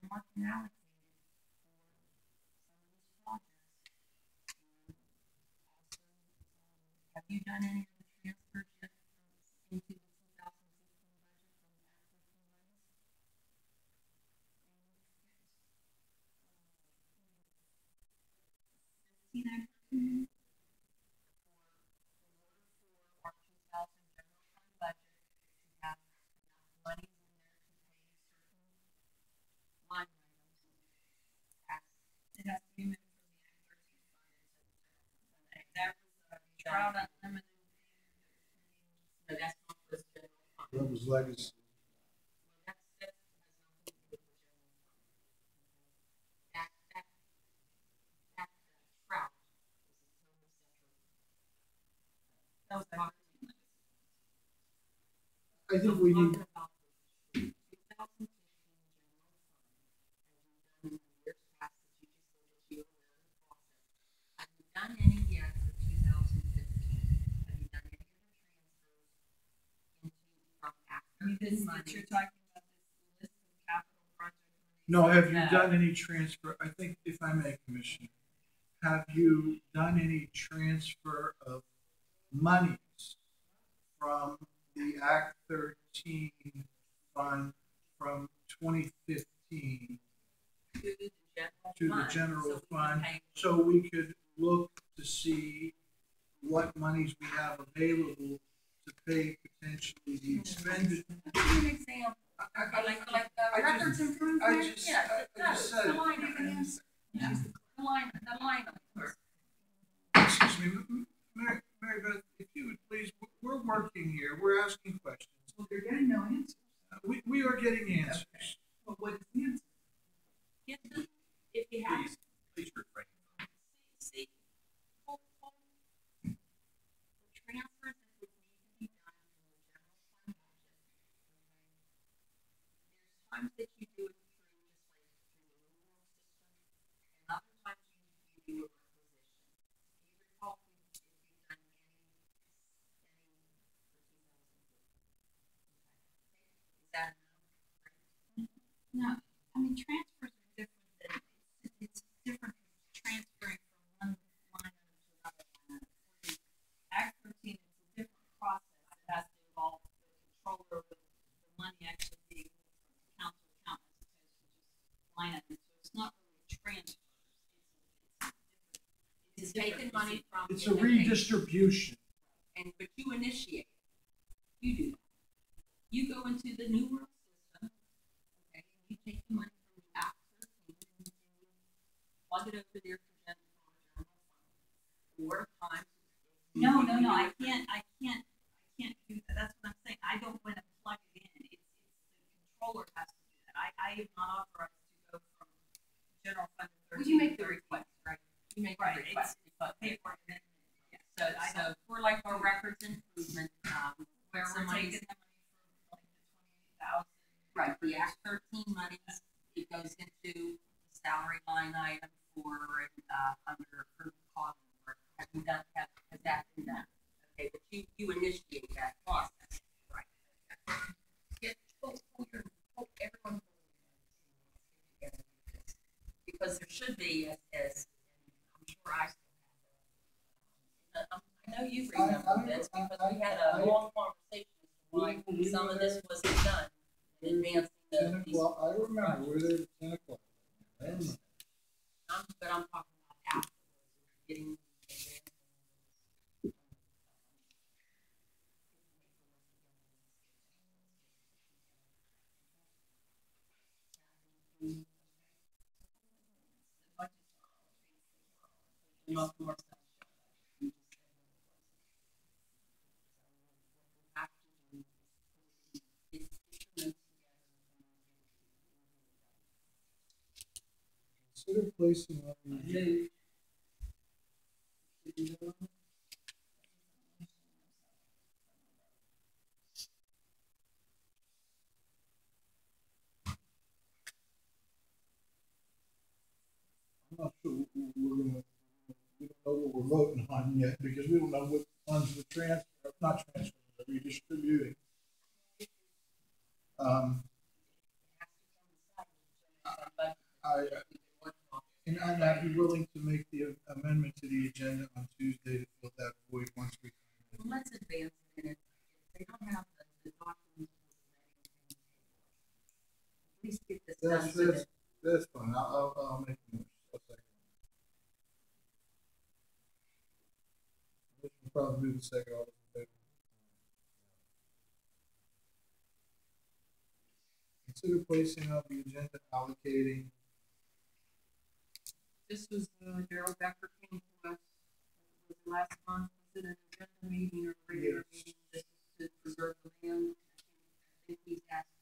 earmarked and allocated for some of these projects. And also, have you done any of the transfers yet into the 2016 budget from the Act 13 monies? 2014 Act 13? For our 2000 general fund budget, to have enough money in there to pay certain line items. It has to be moved from the Act 13 fund. That was Trout Unlimited. no, that's not the general fund. That was legacy. Well, that has nothing to do with the general fund. That trout is a total separate. I think we need, About the 2015 general fund, as you've done in the years past, that you just said that you were aware of the process. Have you done any yet for 2015? Have you done any other transfers from after this money? You're talking about this list of capital projects. no, have you No. done any transfer, I think, if I may, Commissioner, have you done any transfer of monies from the Act 13 fund from 2015 to the general fund, so we could look to see what monies we have available to pay potentially the expenditure? Give me an example. Like I records just- improvement? I just Yes, said the it. line items. Yeah. The line items. Excuse me, Mary Beth, if you would please, we're working here, we're asking questions. Well, they're getting no answer. We are getting answers. Well, what is the answer? Yes, if you have. Please refrain. See, the transfers that would need to be done from the general fund budget, there's times that you do it through just like through the rural system, and other times you do a requisition. Do you recall if you've done any for 2015? Is that enough? No, I mean, transfers are different than, it's different from transferring from one line item to another line item. For the Act 13, it's a different process. It has to involve the controller with the money actually being moved from account to account as opposed to just line items. So it's not really transfers. It's taking money from. It's a redistribution. And, but you initiate, you do that. You go into the new world system, okay, and you take the money from the Act 13 and you plug it over there for general fund. Or times. No, I can't do that. That's what I'm saying. I don't want to plug it in. It's the controller has to do that. I am not authorized to go from general fund to 13. Well, you make the request, right? You make the Right, request. Pay for it. Yeah, so for like our records improvement, Where we're somebody's- taking the money from like the 28,000. right, the Act 13 monies, it goes into the salary line item for, under approved cost. Have you done, has that been done? Okay, but you initiate that process, right? Get, everyone. Because there should be, as I'm sure I still have, I know you remember this, because we had a long conversation as to why some of this wasn't done in advance. 10 o'clock, I remember, we're there at 10 o'clock. I remember. But I'm talking about afterwards, getting. Not more stuff. Consider placing on review. I'm not sure we're gonna, we don't know what we're voting on yet, because we don't know what funds we're not transferring, but redistributing. And I'd be willing to make the amendment to the agenda on Tuesday to fill that void once we. Well, let's advance it, and if they don't have the documents, at least get this done. So that That's fine, I'll make a motion. probably move the second, all those in favor? Consider placing on the agenda allocating. This was, Gerald Becker came to us, was it last month, was it an agenda meeting or a regular Yes. meeting? This is to preserve the land. I think he's asked for,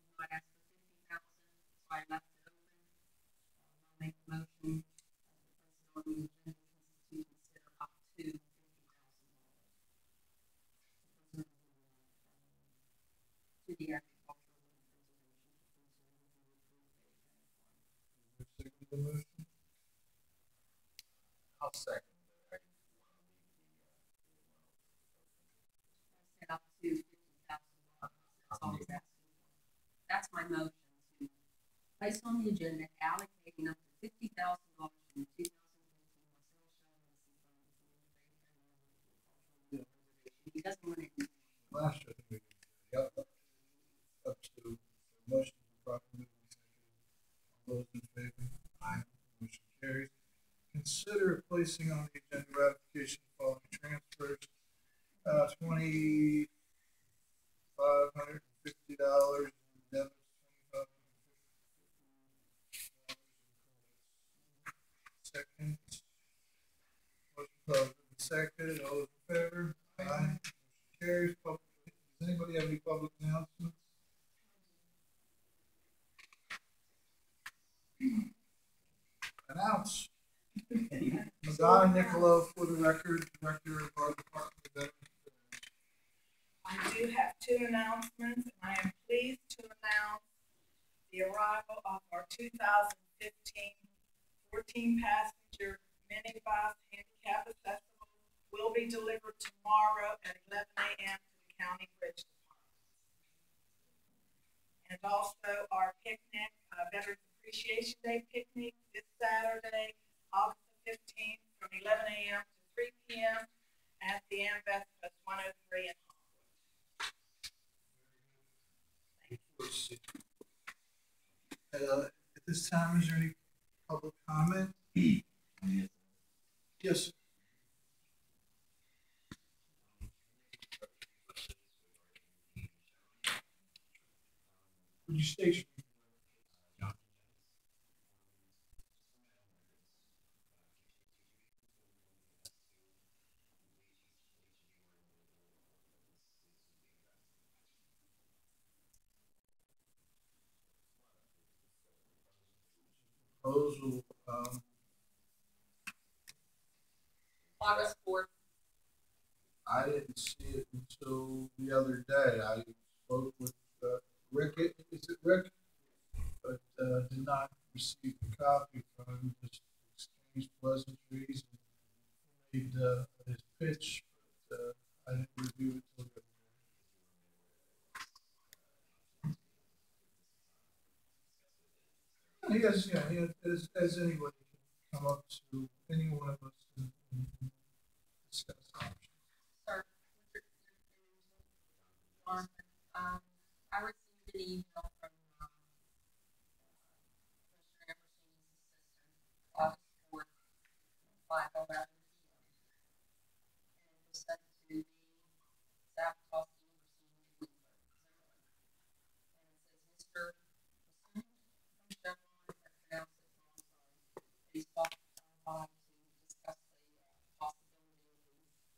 he might ask for 50,000, so I left it open. I'll make a motion, place it on the agenda to consider up to $50,000. To the agricultural and Second the motion. I'll second that. set up to $50,000. That's all he's asking for. That's my motion to place on the agenda allocating up to $50,000 from the 2015 He doesn't want it. Last year, I think we did. Yep. Up to the motion for properly second. All those in favor? Aye. Motion carries. Consider placing on the agenda ratification following transfers. $2,550 in debits, $2,550 second. Motion closed. Second. All those in favor? Aye. Motion carries. Does anybody have any public announcements? Announce. Madonna Nicolo, for the record, Director of our Department of Veterans Affairs. I do have two announcements, and I am pleased to announce the arrival of our 2015 14-passenger minibus handicap accessible will be delivered tomorrow at 11 a.m. to the County Bridge Department. And also our picnic, Veterans Appreciation Day picnic this Saturday, August the 15th, from 11 a.m. to 3 p.m. at the Amvest Post 103 in At this time, is there any public comment? Yes. Sir. Would you state proposal, August 4th. I didn't see it until the other day. I spoke with Rick, is it Rick? But did not receive a copy from him, just exchanged pleasantries and made his pitch, but I didn't review it till the other day. He has, yeah, he has, as anybody can come up to any one of us and discuss options. Sir, I received an email from Commissioner Emerson's assistant, August 4th, 5:11 p.m. And it was sent to me, Zach Costi, Emerson, and it says, Mr. from Chevron, I pronounced it wrong, sorry. He's talking by to discuss the possibility of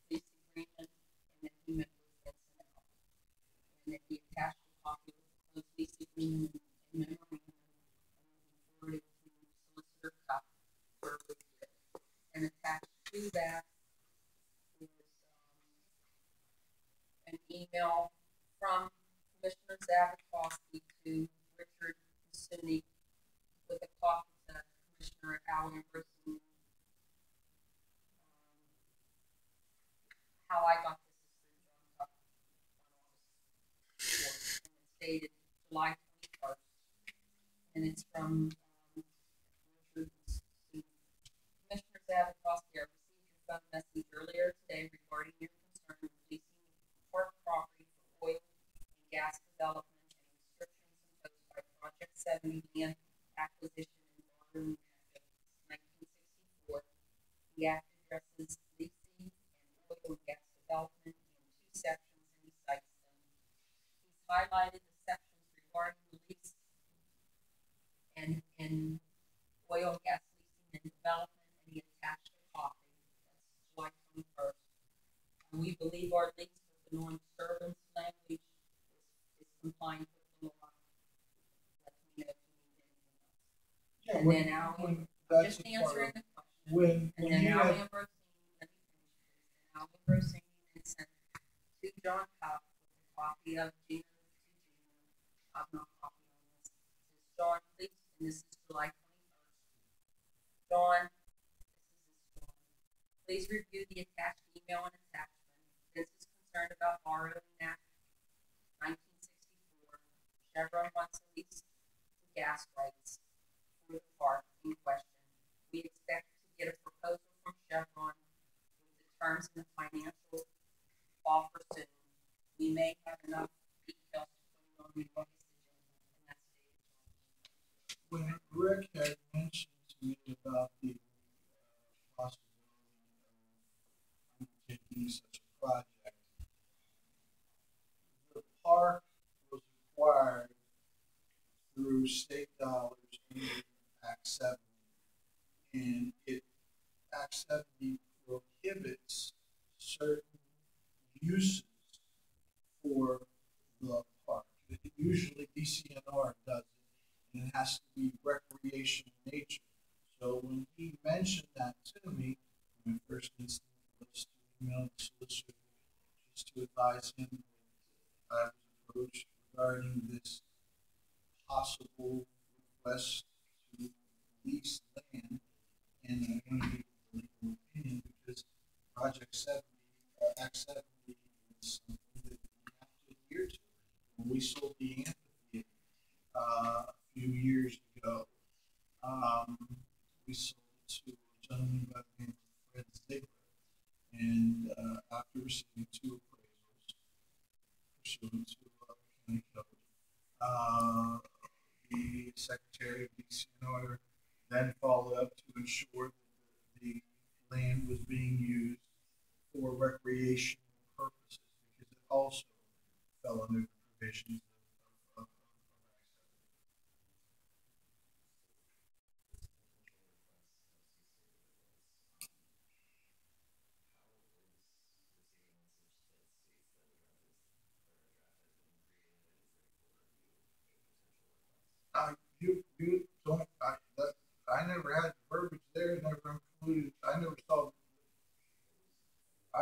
the lease agreement, and then he met with Vincent out. And then he attached a copy of the lease agreement and memorandum and forwarded to Solicitor Cup for review. And attached to that is an email from Commissioner Zavachowski to Richard Sunni with a copy to Commissioner Allen Brisson. How I got this is through John Tuck on August 4th, and it's dated July 21st, and it's from Richard Sunni. Commissioner Zavachowski, I received your phone message earlier today regarding your concern with leasing park property for oil and gas development and restrictions imposed by Project 70 land acquisition in Northern Act of 1964. The act addresses leasing and oil and gas in oil and gas leasing and development, and he attached a copy. That's July 21st. And we believe our lease with the non-disturbance language is compliant with the law. Let me know if you need anything else. Yeah, And then Al, I'm that's just a part answering of- the question. when And when then you Al had, Ambrosini, let me finish, please. And Al Ambrosini then sent to John Cobb with a copy of Gina, I've not copy on this. This is John, please, and this is July 21st. John, this is John. Please review the attached email and attachment. Vince is concerned about borrowing Act 1964. Chevron wants to lease the gas rights for the park in question. We expect to get a proposal from Chevron with the terms and the financial offer soon. We may have enough details to put it on the August agenda, and that's dated. when Rick had mentioned to me about the possibility of undertaking such a project, the park was acquired through state dollars under Act 70, and Act 70 prohibits certain uses for the park. Usually DCNR does it, and it has to be recreational nature. So when he mentioned that to me, my first instinct was to email the solicitor just to advise him that I was approached regarding this possible request to lease land, and I want to get the legal opinion because Project 70, Act 70 is something that we have to adhere to. When we sold the amphitheater a few years ago, we sold it to a gentleman by the name of Fred Ziegler, and after receiving 2 appraisals pursuant to county code, the Secretary of DCNR then followed up to ensure that the land was being used for recreational purposes because it also fell under the provisions of Act 70. You don't, I never had verbiage there, never included, I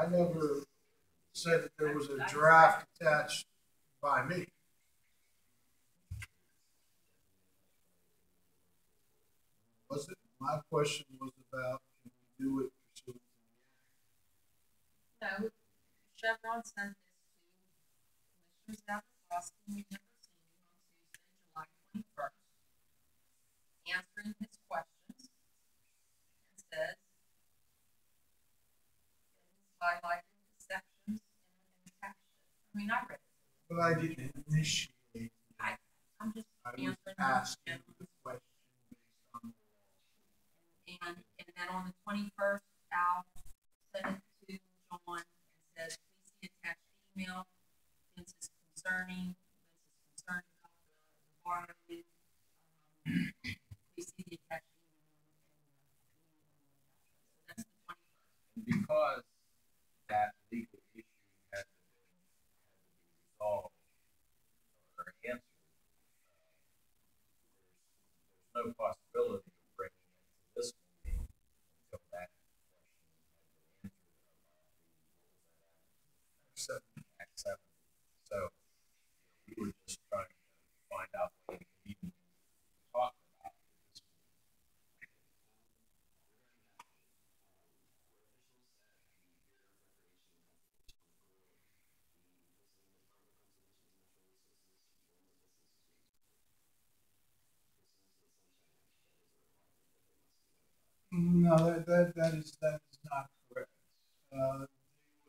never said that there was a draft attached by me. Was it? My question was about, can we do it pursuant to No, Chevron sent this to Commissioner Zabrowski and Ambrosini on Tuesday, July 21st, answering his questions, and says, and he's highlighted the sections and attached it. I mean, I read it. but I didn't initiate. I'm just I was answering asking the the question based on the law. and then on the 21st, Al sent it to John and says, please see attached email. Vince is concerned about the borrowing. Please see the attached email. So that's the 21st. And because that legal issue had to be resolved or answered, there's no possibility of bringing it to this meeting until that question had been answered about Act 70. So we were just trying to find out what we could even talk about this meeting. No, that is not correct. They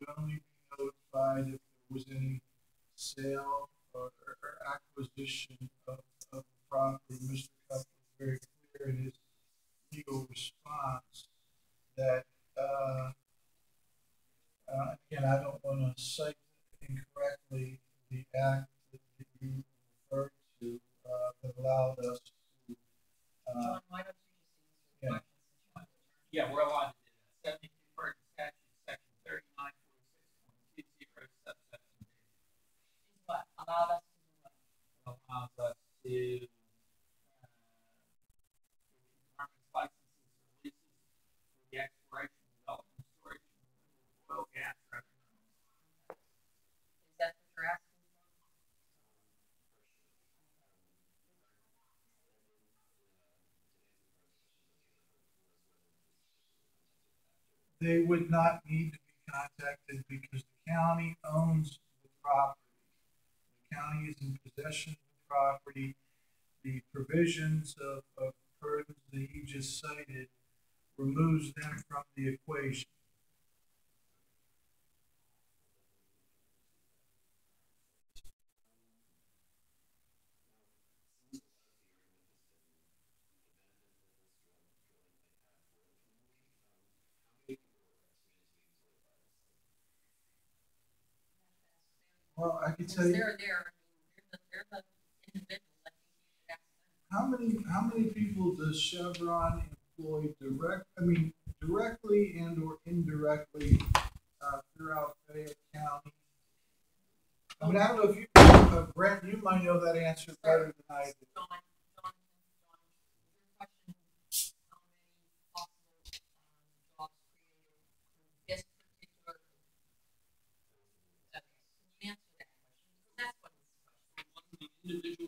would only be notified if there was any sale or acquisition of the property. Mr. Cupp was very clear in his legal response that, again, I don't want to cite incorrectly the act that you referred to that allowed us to John, why don't you just yeah. answer the question since you're the attorney? Yeah, we're allowed to do that. 72 Virgin Statute, section 3946.20, subsection D. Is what allowed us to do what? Allows us to, determine licenses or leases for the exploration, development, storage, and removal of oil, gas, or other minerals. Is that what you're asking for? They would not need to be contacted because the county owns the property. The county is in possession of the property. The provisions of persons that you just cited removes them from the equation. Well, I could tell Since you, they're there, I mean, they're the individuals, I think you should ask them. how many people does Chevron employ directly and or indirectly throughout Fayette County? I mean, I don't know if you, Brent, you might know that answer better than I do. John, your question, how many possible, jobs created through this particular? Okay, can you answer that question? Because that's what this question is. The individual